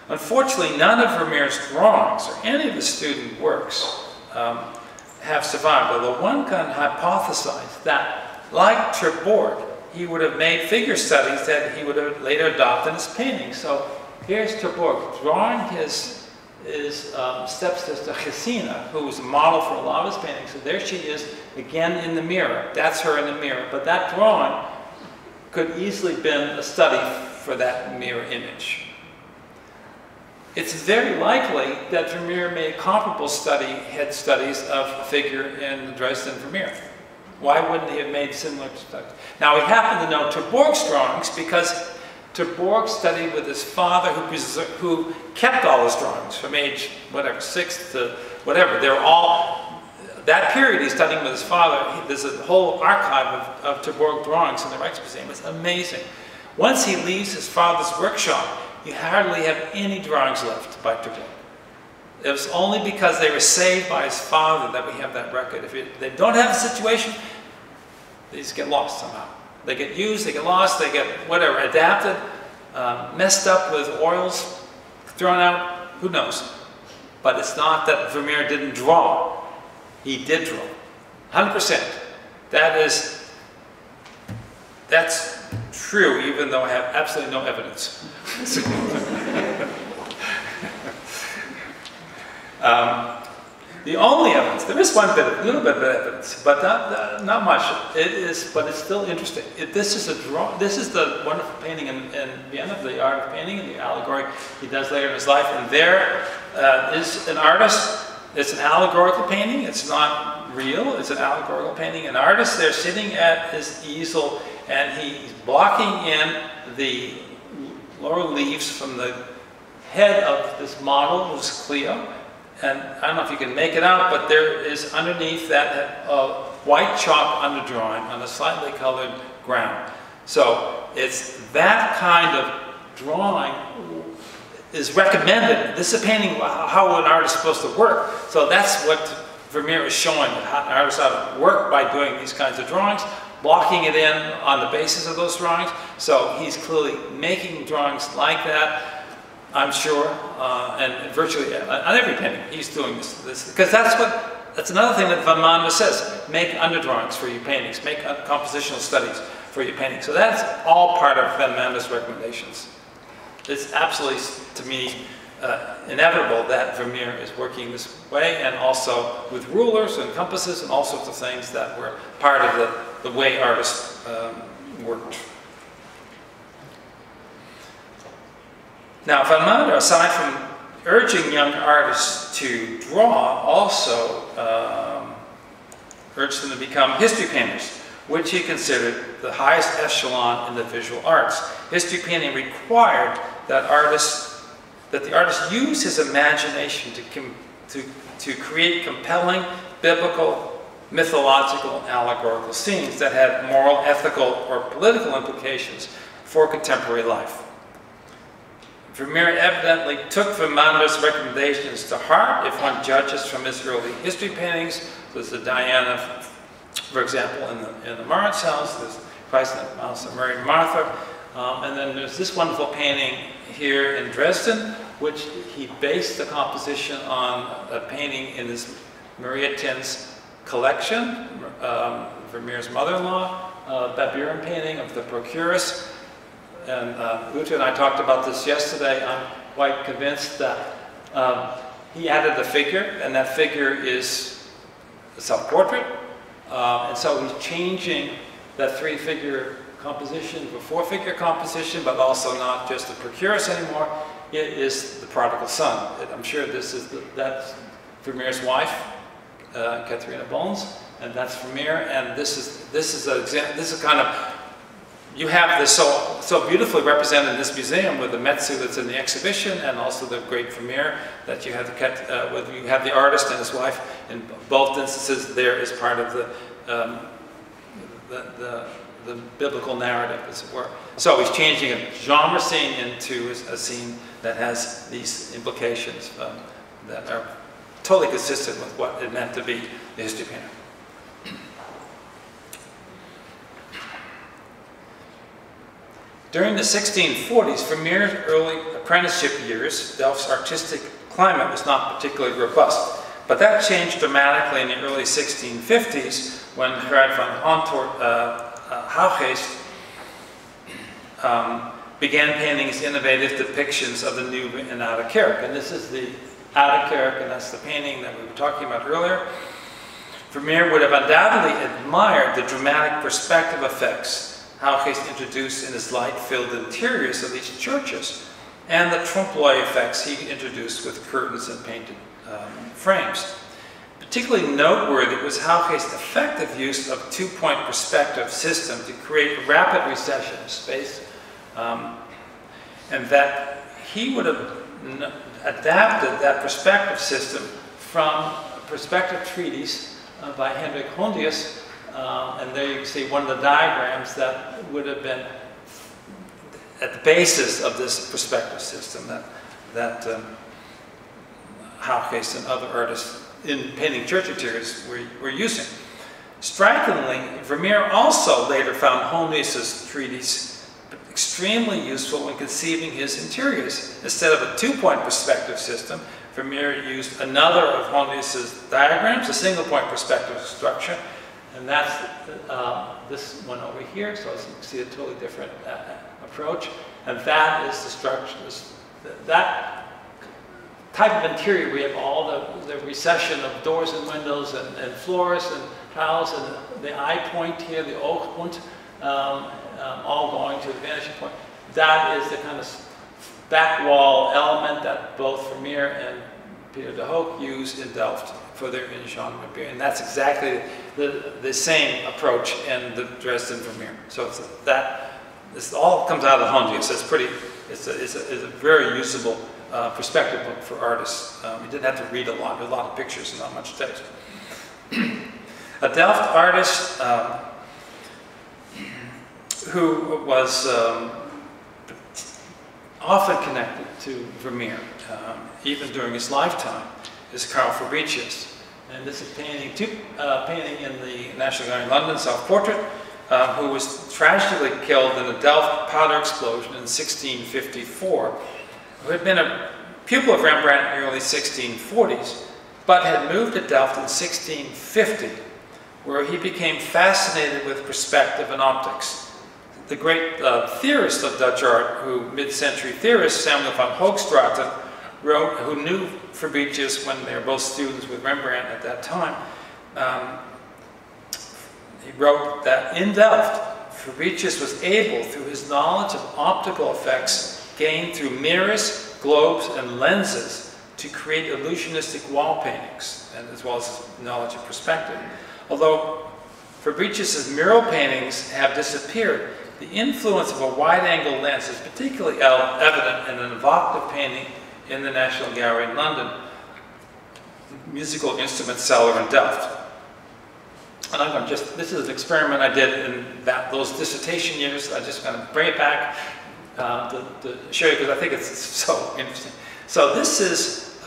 Speaker 3: Unfortunately, none of Vermeer's drawings or any of his student works have survived, although one can hypothesize that, like Ter Borch, he would have made figure studies that he would have later adopted in his paintings. So here's Ter Borch drawing his stepsister Gesina, who was a model for a lot of his paintings. So there she is, again in the mirror. That's her in the mirror. But that drawing could easily have been a study for that mirror image. It's very likely that Vermeer made comparable head studies of a figure in the Dresden Vermeer. Why wouldn't he have made similar studies? Now, we happen to know Ter Borch's drawings because Ter Borch studied with his father, who kept all his drawings from age, whatever, 6 to whatever. They're all, that period he's studying with his father. There's a whole archive of Ter Borch drawings in the Rijksmuseum. It's amazing. Once he leaves his father's workshop, you hardly have any drawings left by Ter Borch. It was only because they were saved by his father that we have that record. If they don't have a situation, they just get lost somehow. They get used, they get lost, they get whatever, adapted, messed up with oils, thrown out, who knows. But it's not that Vermeer didn't draw. He did draw, 100%. That's true, even though I have absolutely no evidence. The only evidence, there is little bit of evidence, but not much. But it's still interesting. This is the wonderful painting in Vienna, the art of painting, the allegory he does later in his life. And there is an artist. It's an allegorical painting. It's not real. It's an allegorical painting. An artist there sitting at his easel, and he's blocking in the lower leaves from the head of this model, who's Cleo. and I don't know if you can make it out, but there is underneath that white chalk underdrawing on a slightly colored ground. So it's that kind of drawing is recommended. This is a painting how an artist is supposed to work. So that's what Vermeer is showing, how an artist ought to work by doing these kinds of drawings, blocking it in on the basis of those drawings. So he's clearly making drawings like that, I'm sure, and virtually on every painting he's doing this because that's another thing that Van Mander says: make underdrawings for your paintings, make compositional studies for your paintings. So that's all part of Van Mander's recommendations. It's absolutely, to me, inevitable that Vermeer is working this way, and also with rulers and compasses and all sorts of things that were part of the way artists worked. Now, Van Mander, aside from urging young artists to draw, also urged them to become history painters, which he considered the highest echelon in the visual arts. History painting required that the artist use his imagination to create compelling, biblical, mythological, and allegorical scenes that had moral, ethical, or political implications for contemporary life. Vermeer evidently took Van Mander's recommendations to heart if one judges from his early history paintings. There's the Diana, for example, in the Maurits house. There's Christ in the house of Mary and Martha. And then there's this wonderful painting here in Dresden, which he based the composition on a painting in his Maria Tin's collection, Vermeer's mother-in-law, Baburin painting of the Procuress. And Ute and I talked about this yesterday. I'm quite convinced that he added a figure, and that figure is a self-portrait. And so he's changing that three-figure composition to a four-figure composition, but also not just the Procuress anymore. It is the prodigal son. I'm sure that's Vermeer's wife, Catharina Bones, and that's Vermeer. And this is kind of, you have this so beautifully represented in this museum with the Metsu that's in the exhibition, and also the great Vermeer that you have you have the artist and his wife in both instances there as part of the biblical narrative, as it were. So he's changing a genre scene into a scene that has these implications that are totally consistent with what it meant to be the history painter. During the 1640s, Vermeer's early apprenticeship years, Delft's artistic climate was not particularly robust. But that changed dramatically in the early 1650s when Gerard van Houwgeest began painting his innovative depictions of the Nieuwe and Oude Kerk. And this is the Oude Kerk, and that's the painting that we were talking about earlier. Vermeer would have undoubtedly admired the dramatic perspective effects Houwgeest introduced in his light-filled interiors of these churches, and the trompe-l'oeil effects he introduced with curtains and painted frames. Particularly noteworthy was Houwgeest's effective use of two-point perspective system to create rapid recession of space, and that he would have adapted that perspective system from a perspective treatise by Hendrik Hondius. And there you can see one of the diagrams that would have been at the basis of this perspective system that Houwgeest and other artists in painting church interiors were using. Strikingly, Vermeer also later found Hondius's treatise extremely useful when conceiving his interiors. Instead of a two-point perspective system, Vermeer used another of Hondius's diagrams, a single-point perspective structure. And that's this one over here, so as you can see a totally different approach. And that is the structure, that type of interior. We have all the recession of doors and windows and floors and tiles, and the eye point here, the oogpunt, all going to the vanishing point. That is the kind of back wall element that both Vermeer and Peter de Hoek used in Delft for their in-genre period. And that's exactly the same approach in the Dresden Vermeer. So this all comes out of Hondius. It's a very usable perspective book for artists. You didn't have to read a lot of pictures and not much text. A Delft artist who was often connected to Vermeer, even during his lifetime, is Carl Fabricius. And this is painting in the National Gallery in London, self-portrait, who was tragically killed in a Delft powder explosion in 1654, who had been a pupil of Rembrandt in the early 1640s, but had moved to Delft in 1650, where he became fascinated with perspective and optics. The great theorist of Dutch art, mid-century theorist Samuel van Hoogstraten, who knew Fabricius when they were both students with Rembrandt at that time, he wrote that in Delft, Fabricius was able, through his knowledge of optical effects gained through mirrors, globes, and lenses, to create illusionistic wall paintings, and as well as his knowledge of perspective. Although Fabricius's mural paintings have disappeared, the influence of a wide-angle lens is particularly evident in an evocative painting in the National Gallery in London, musical instrument cellar in Delft. And I'm going to this is an experiment I did in those dissertation years. I'm just going to bring it back to show you because I think it's so interesting. So this is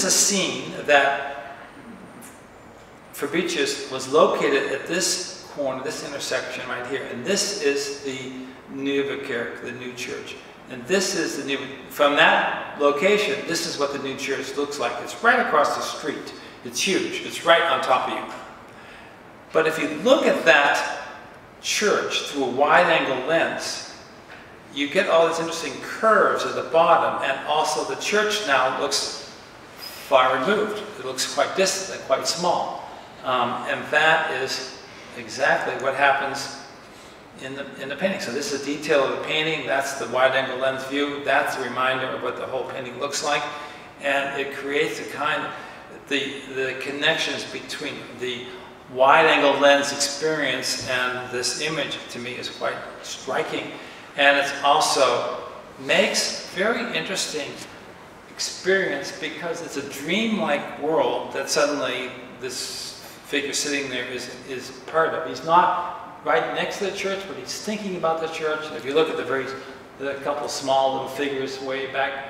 Speaker 3: a scene that Fabricius was located at this corner, this intersection right here, and this is the Nieuwe Kerk, the new church. And this is the new, from that location, this is what the new church looks like. It's right across the street. It's huge. It's right on top of you. But if you look at that church through a wide-angle lens, you get all these interesting curves at the bottom, and also the church now looks far removed. It looks quite distant and quite small. And that is exactly what happens in the painting. So this is a detail of the painting. That's the wide-angle lens view. That's a reminder of what the whole painting looks like. And it creates a kind of, the connections between the wide-angle lens experience and this image, to me, is quite striking. And it also makes very interesting experience because it's a dreamlike world that suddenly this figure sitting there is part of. He's not right next to the church, but he's thinking about the church. And if you look at the couple small little figures way back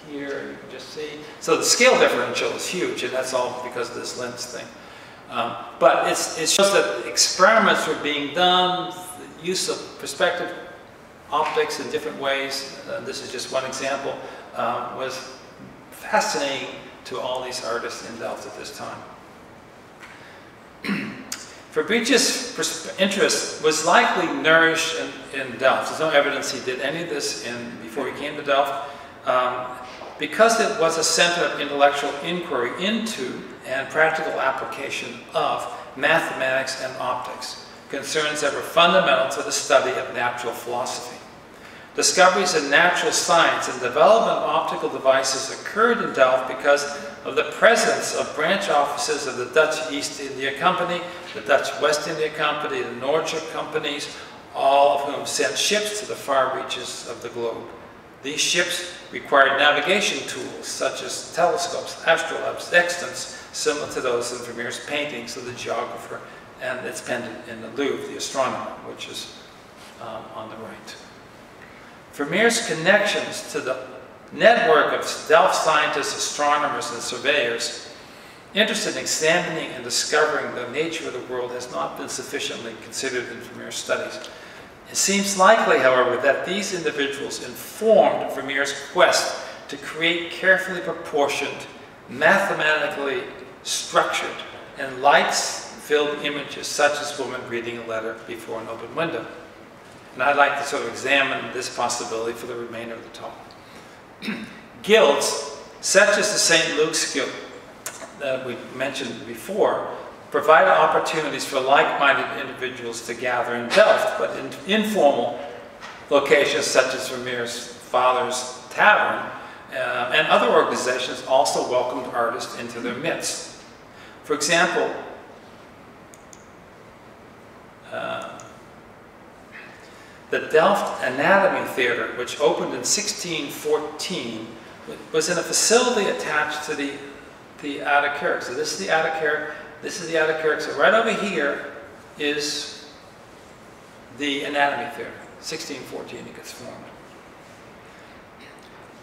Speaker 3: here, you can just see. So the scale differential is huge, and that's all because of this lens thing. But it shows that experiments were being done, the use of perspective optics in different ways, this is just one example, was fascinating to all these artists in Delft at this time. Fabricius' interest was likely nourished in Delft. There's no evidence he did any of this before he came to Delft, because it was a center of intellectual inquiry into and practical application of mathematics and optics, concerns that were fundamental to the study of natural philosophy. Discoveries in natural science and development of optical devices occurred in Delft because of the presence of branch offices of the Dutch East India Company, the Dutch West India Company, the Noordship companies, all of whom sent ships to the far reaches of the globe. These ships required navigation tools such as telescopes, astrolabes, sextants, similar to those in Vermeer's paintings of the geographer and its pendant in the Louvre, the astronomer, which is on the right. Vermeer's connections to the network of Delft scientists, astronomers, and surveyors interested in examining and discovering the nature of the world has not been sufficiently considered in Vermeer's studies. It seems likely, however, that these individuals informed Vermeer's quest to create carefully proportioned, mathematically structured, and light-filled images, such as a woman reading a letter before an open window. And I'd like to sort of examine this possibility for the remainder of the talk. Guilds, such as the St. Luke's Guild that we mentioned before, provided opportunities for like-minded individuals to gather in Delft, but in informal locations such as Vermeer's father's tavern, and other organizations also welcomed artists into their midst. For example, the Delft Anatomy Theater, which opened in 1614, was in a facility attached to the Oude Kerk. So this is the Oude Kerk, this is the Oude Kerk. So right over here is the Anatomy Theater. 1614 it gets formed.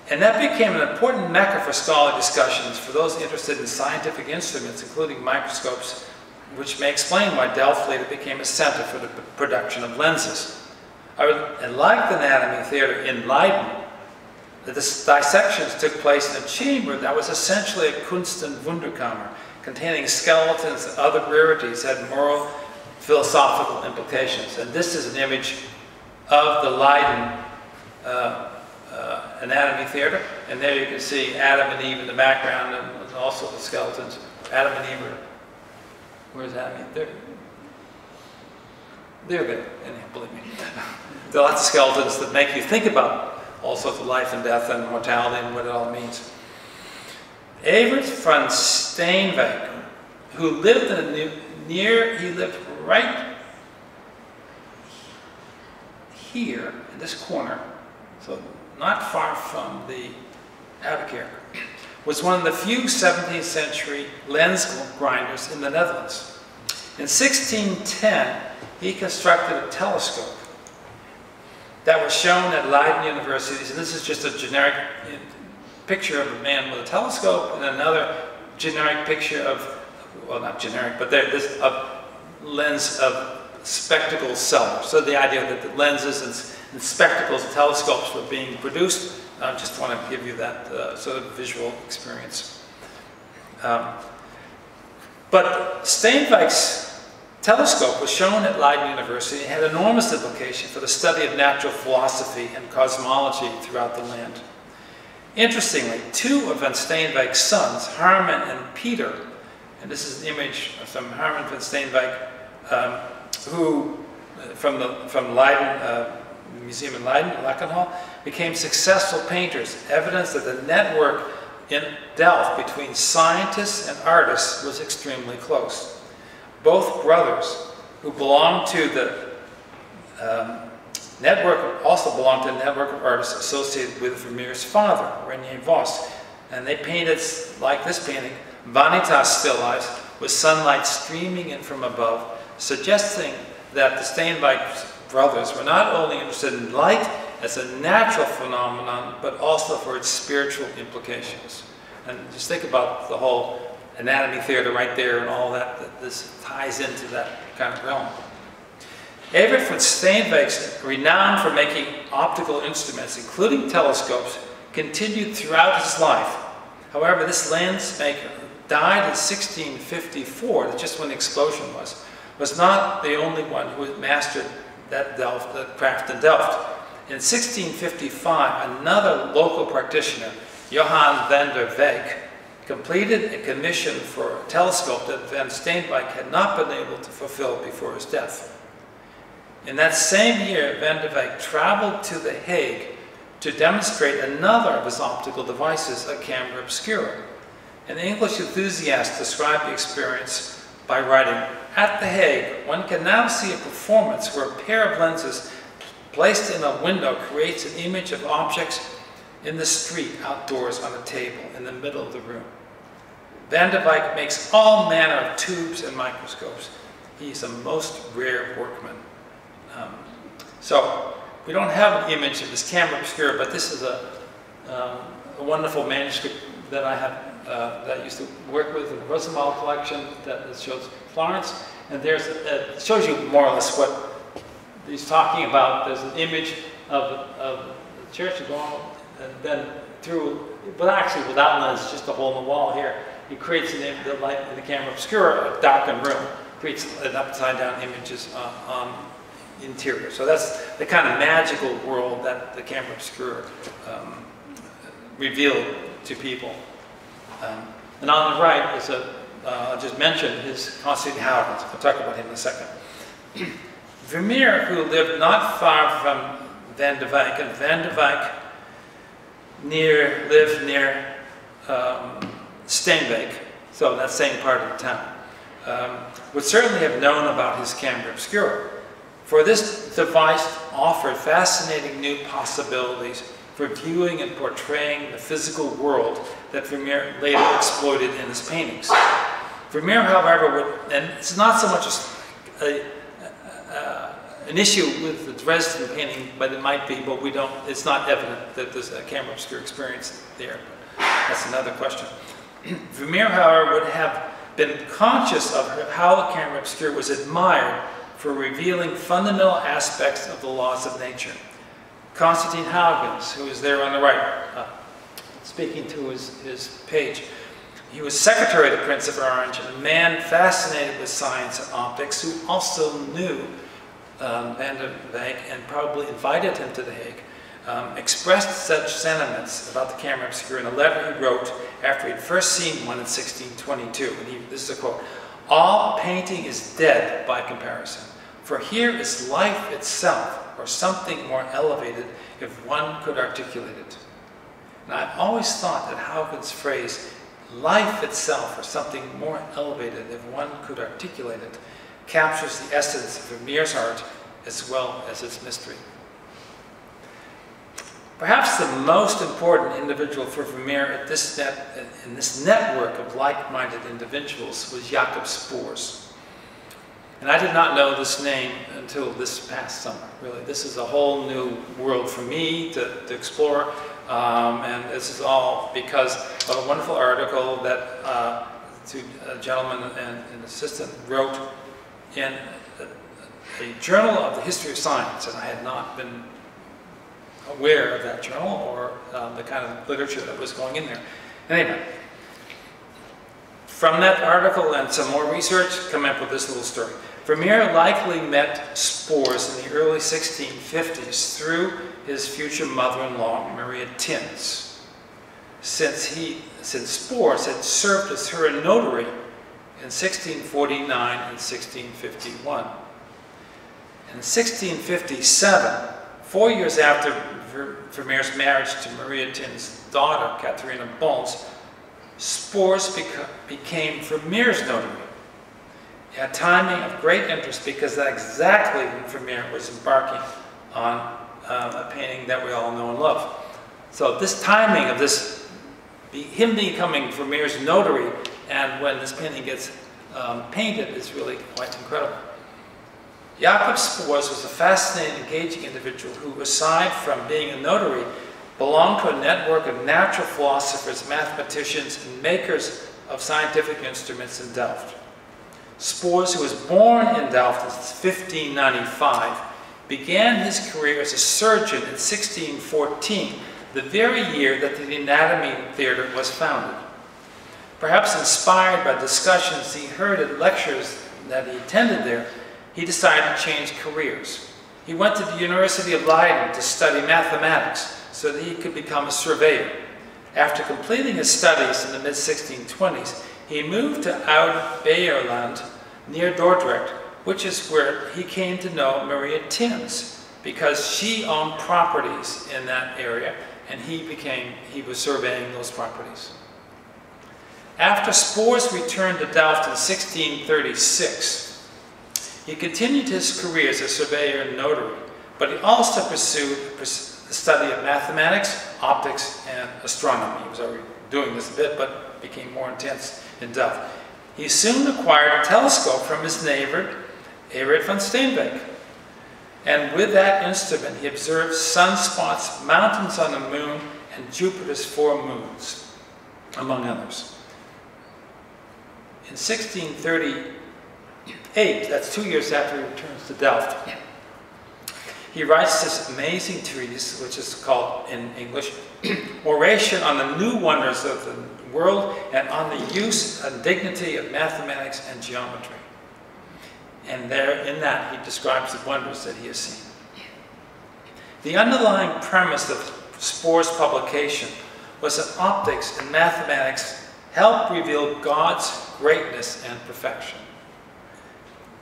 Speaker 3: And that became an important mecca for scholarly discussions for those interested in scientific instruments, including microscopes, which may explain why Delft later became a center for the production of lenses. And like the Anatomy Theater in Leiden, the dissections took place in a chamber that was essentially a Kunst- und Wunderkammer, containing skeletons and other rarities that had moral, philosophical implications. And this is an image of the Leiden Anatomy Theater, and there you can see Adam and Eve in the background, and also the skeletons. Adam and Eve are, where's Adam and Eve? They're there, anyhow, believe me. There are lots of skeletons that make you think about all sorts of life and death and mortality and what it all means. Evert van Steenwijk, who lived he lived right here in this corner, so not far from the Oude Kerk, was one of the few 17th century lens grinders in the Netherlands. In 1610, he constructed a telescope that was shown at Leiden University. And this is just a generic picture of a man with a telescope, and another generic picture of, well, not generic, but there's a lens of spectacle seller. So the idea that the lenses and spectacles and telescopes were being produced, I just want to give you that sort of visual experience. But Steenwijk's telescope was shown at Leiden University and had enormous implication for the study of natural philosophy and cosmology throughout the land. Interestingly, two of van Steenwijk's sons, Harmen and Peter, and this is an image from Harmen van Steenwijk, who, from Leiden, Museum in Leiden, Lakenhal, became successful painters, evidence that the network in Delft between scientists and artists was extremely close. Both brothers, who belonged to the network, also belonged to a network of artists associated with Vermeer's father, Renier Vos, and they painted, like this painting, Vanitas still life, with sunlight streaming in from above, suggesting that the Steenwijk brothers were not only interested in light as a natural phenomenon, but also for its spiritual implications. And just think about the whole Anatomy Theater right there and all that, this ties into that kind of realm. Evert van Steenwijk's, renowned for making optical instruments, including telescopes, continued throughout his life. However, this lens maker, who died in 1654, that's just when the explosion was not the only one who had mastered that craft in Delft. In 1655, another local practitioner, Johannes van der Weyck, completed a commission for a telescope that van Steenwijk had not been able to fulfill before his death. In that same year, van der Weyck traveled to The Hague to demonstrate another of his optical devices, a camera obscura. An English enthusiast described the experience by writing, "At The Hague, one can now see a performance where a pair of lenses placed in a window creates an image of objects in the street outdoors on a table in the middle of the room. Van der Weyck makes all manner of tubes and microscopes. He's a most rare workman." So we don't have an image of this camera obscura, but this is a wonderful manuscript that I have that I used to work with in the Rosenwald collection that shows Florence, and it shows you more or less what he's talking about. There's an image of the church going, and then through, but actually without lens, just a hole in the wall here, he creates the light in the camera obscura, a darkened room, creates an upside down images on interior. So that's the kind of magical world that the camera obscura revealed to people. And on the right is I'll just mention his Constantine Howard. I'll talk about him in a second. Vermeer, who lived not far from Van der Weyck, and Van der Weyck lived near Steenwijk, so that same part of the town, would certainly have known about his camera obscura. For this device offered fascinating new possibilities for viewing and portraying the physical world that Vermeer later exploited in his paintings. Vermeer, however, would, and it's not so much an issue with the Dresden painting, but it might be, but we don't, it's not evident that there's a camera obscura experience there. But that's another question. Vermeer, however, would have been conscious of how the camera obscura was admired for revealing fundamental aspects of the laws of nature. Constantine Huygens, who is there on the right, speaking to his page, he was secretary of the Prince of Orange, and a man fascinated with science and optics who also knew Van der Weyck and probably invited him to The Hague, expressed such sentiments about the camera obscura in a letter he wrote after he'd first seen one in 1622. And this is a quote: "All painting is dead by comparison, for here is life itself, or something more elevated if one could articulate it." And I've always thought that Huygens' phrase, "life itself, or something more elevated if one could articulate it," captures the essence of Vermeer's art as well as its mystery. Perhaps the most important individual for Vermeer in this network of like-minded individuals was Jacob Spoors. And I did not know this name until this past summer, really. This is a whole new world for me to explore, and this is all because of a wonderful article that a gentleman and an assistant wrote in a journal of the history of science, and I had not been aware of that journal or the kind of literature that was going in there. Anyway, from that article and some more research, come up with this little story. Vermeer likely met Spoors in the early 1650s through his future mother-in-law, Maria Tins, since Spoors had served as her notary in 1649 and 1651. In 1657, 4 years after Vermeer's marriage to Maria Tins' daughter, Catharina Bons, Spoors became Vermeer's notary. A timing of great interest because that exactly when Vermeer was embarking on a painting that we all know and love. So this timing of this, him becoming Vermeer's notary, and when this painting gets painted is really quite incredible. Jacob Spoors was a fascinating, engaging individual who, aside from being a notary, belonged to a network of natural philosophers, mathematicians, and makers of scientific instruments in Delft. Spoors, who was born in Delft in 1595, began his career as a surgeon in 1614, the very year that the Anatomy Theatre was founded. Perhaps inspired by discussions he heard at lectures that he attended there, he decided to change careers. He went to the University of Leiden to study mathematics so that he could become a surveyor. After completing his studies in the mid-1620s, he moved to Oud-Beierland near Dordrecht, which is where he came to know Maria Tins, because she owned properties in that area, and he was surveying those properties. After Spoors returned to Delft in 1636, he continued his career as a surveyor and notary, but he also pursued the study of mathematics, optics, and astronomy. He was already doing this a bit, but became more intense in Delft. He soon acquired a telescope from his neighbor, Arend van Steenbeek. And with that instrument, he observed sunspots, mountains on the moon, and Jupiter's 4 moons, among others. In 1638, that's 2 years after he returns to Delft, he writes this amazing treatise, which is called, in English, Oration on the New Wonders of the World and on the Use and Dignity of Mathematics and Geometry. And there, in that, he describes the wonders that he has seen. The underlying premise of Spoors' publication was that optics and mathematics help reveal God's greatness and perfection.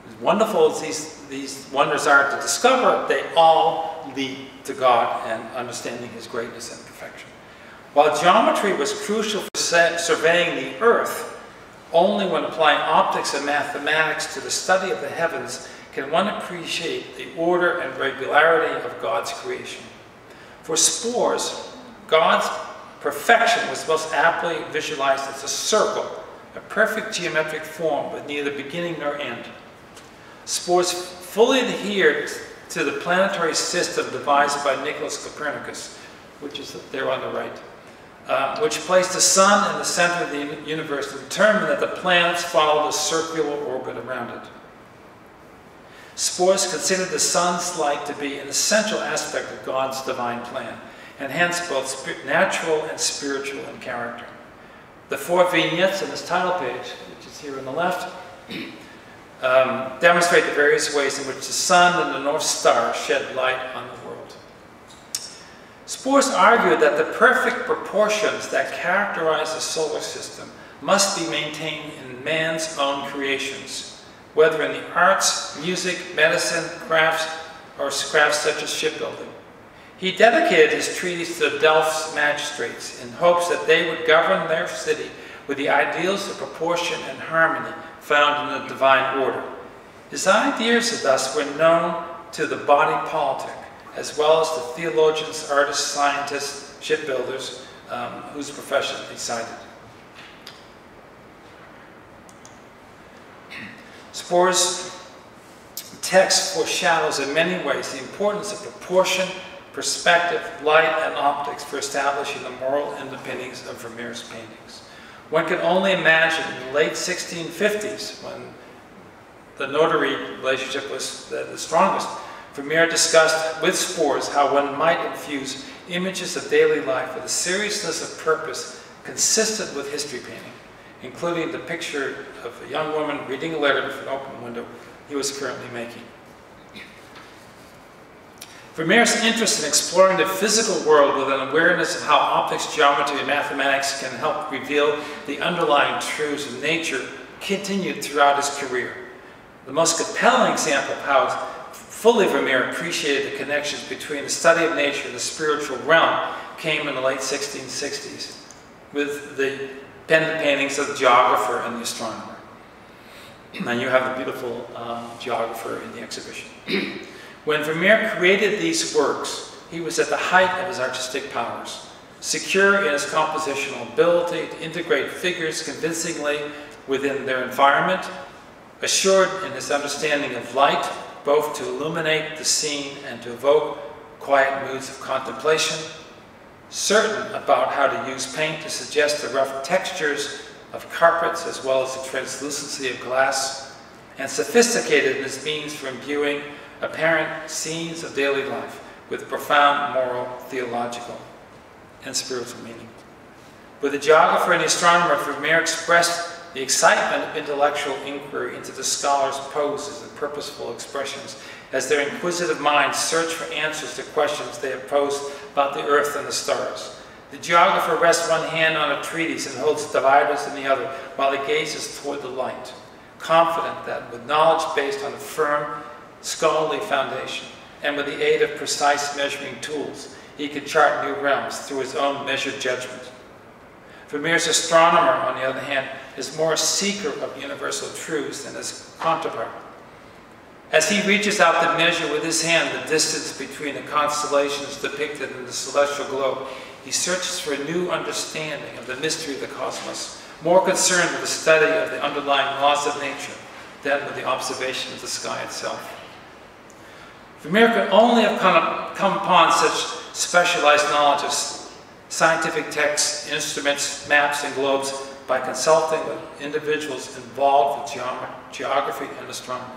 Speaker 3: As wonderful as these wonders are to discover, they all lead to God and understanding His greatness and perfection. While geometry was crucial for surveying the earth, only when applying optics and mathematics to the study of the heavens can one appreciate the order and regularity of God's creation. For Spoors, God's perfection was most aptly visualized as a circle, a perfect geometric form with neither beginning nor end. Spoors fully adhered to the planetary system devised by Nicholas Copernicus, which is there on the right, which placed the sun in the center of the universe and determined that the planets followed a circular orbit around it. Spoors considered the sun's light to be an essential aspect of God's divine plan, and hence both natural and spiritual in character. The 4 vignettes on this title page, which is here on the left, demonstrate the various ways in which the sun and the North Star shed light on the world. Spoors argued that the perfect proportions that characterize the solar system must be maintained in man's own creations, whether in the arts, music, medicine, crafts, or crafts such as shipbuilding. He dedicated his treatise to Delft's magistrates in hopes that they would govern their city with the ideals of proportion and harmony found in the divine order. His ideas thus were known to the body politic, as well as to theologians, artists, scientists, shipbuilders, whose profession he cited. Spoors' text foreshadows in many ways the importance of proportion, perspective, light, and optics for establishing the moral underpinnings of Vermeer's paintings. One can only imagine in the late 1650s, when the notary relationship was the strongest, Vermeer discussed with Spoors how one might infuse images of daily life with a seriousness of purpose consistent with history painting, including the picture of a young woman reading a letter from an open window he was currently making. Vermeer's interest in exploring the physical world with an awareness of how optics, geometry, and mathematics can help reveal the underlying truths of nature continued throughout his career. The most compelling example of how fully Vermeer appreciated the connections between the study of nature and the spiritual realm came in the late 1660s with the pen paintings of the geographer and the astronomer. And you have the beautiful geographer in the exhibition. When Vermeer created these works, he was at the height of his artistic powers, secure in his compositional ability to integrate figures convincingly within their environment, assured in his understanding of light, both to illuminate the scene and to evoke quiet moods of contemplation, certain about how to use paint to suggest the rough textures of carpets as well as the translucency of glass, and sophisticated in his means for imbuing apparent scenes of daily life with profound moral, theological, and spiritual meaning. With the geographer and the astronomer, Vermeer expressed the excitement of intellectual inquiry into the scholar's poses and purposeful expressions as their inquisitive minds search for answers to questions they have posed about the earth and the stars. The geographer rests one hand on a treatise and holds dividers in the other while he gazes toward the light, confident that with knowledge based on a firm, scholarly foundation, and with the aid of precise measuring tools, he could chart new realms through his own measured judgment. Vermeer's astronomer, on the other hand, is more a seeker of universal truths than his counterpart. As he reaches out to measure with his hand the distance between the constellations depicted in the celestial globe, he searches for a new understanding of the mystery of the cosmos, more concerned with the study of the underlying laws of nature than with the observation of the sky itself. Vermeer could only have come upon such specialized knowledge as scientific texts, instruments, maps, and globes by consulting with individuals involved with geography and astronomy.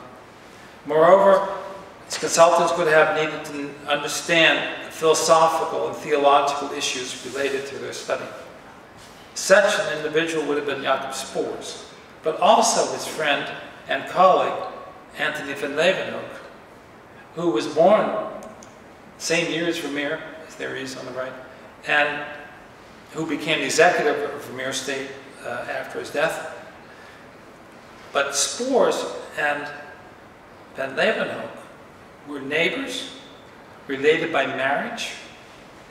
Speaker 3: Moreover, his consultants would have needed to understand the philosophical and theological issues related to their study. Such an individual would have been Jacob Spoors, but also his friend and colleague, Anthony van Leeuwenhoek, who was born same year as Vermeer, there he is on the right, and who became the executive of Vermeer's estate after his death. But Spoors and van Leeuwenhoek were neighbors, related by marriage,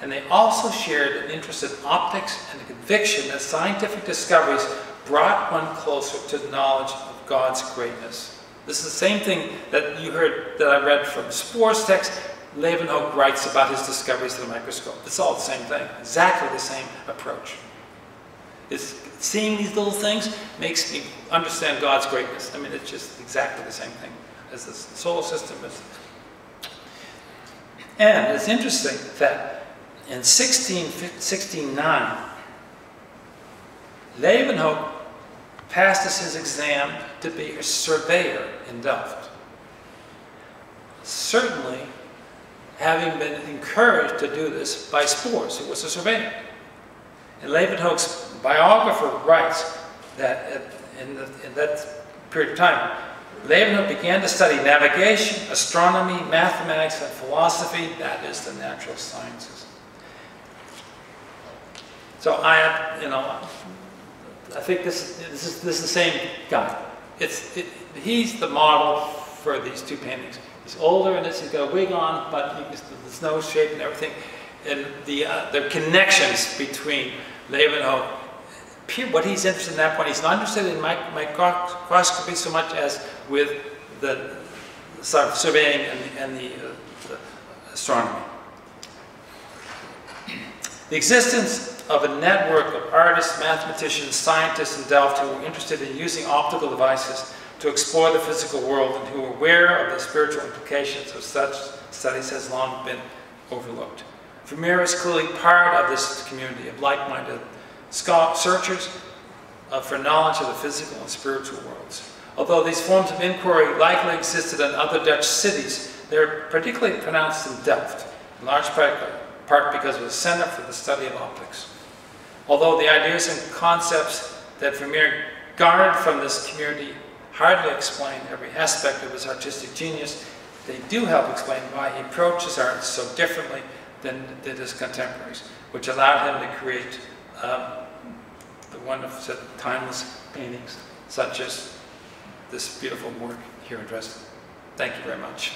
Speaker 3: and they also shared an interest in optics and a conviction that scientific discoveries brought one closer to the knowledge of God's greatness. This is the same thing that you heard, that I read from Spoor's text. Leeuwenhoek writes about his discoveries of the microscope. It's all the same thing, exactly the same approach. Seeing these little things makes me understand God's greatness. I mean, it's just exactly the same thing as the solar system is. And it's interesting that in 1669, Leeuwenhoek passes his exam to be a surveyor in Delft. Certainly, having been encouraged to do this by Spoor, who was a surveyor. And Leeuwenhoek's biographer writes that in that period of time, Leeuwenhoek began to study navigation, astronomy, mathematics, and philosophy, that is the natural sciences. So I think this is the same guy. He's the model for these two paintings. He's older and he's got a wig on, but there's no shape and everything. And the connections between Leeuwenhoek, what he's interested in at that point, he's not interested in microscopy so much as with the surveying and the astronomy. The existence of a network of artists, mathematicians, scientists in Delft who were interested in using optical devices to explore the physical world and who were aware of the spiritual implications of such studies has long been overlooked. Vermeer is clearly part of this community of like-minded searchers for knowledge of the physical and spiritual worlds. Although these forms of inquiry likely existed in other Dutch cities, they're particularly pronounced in Delft, in large part because it was a center for the study of optics. Although the ideas and concepts that Vermeer garnered from this community hardly explain every aspect of his artistic genius, they do help explain why he approached his art so differently than did his contemporaries, which allowed him to create the wonderful timeless paintings such as this beautiful work here in Dresden. Thank you very much.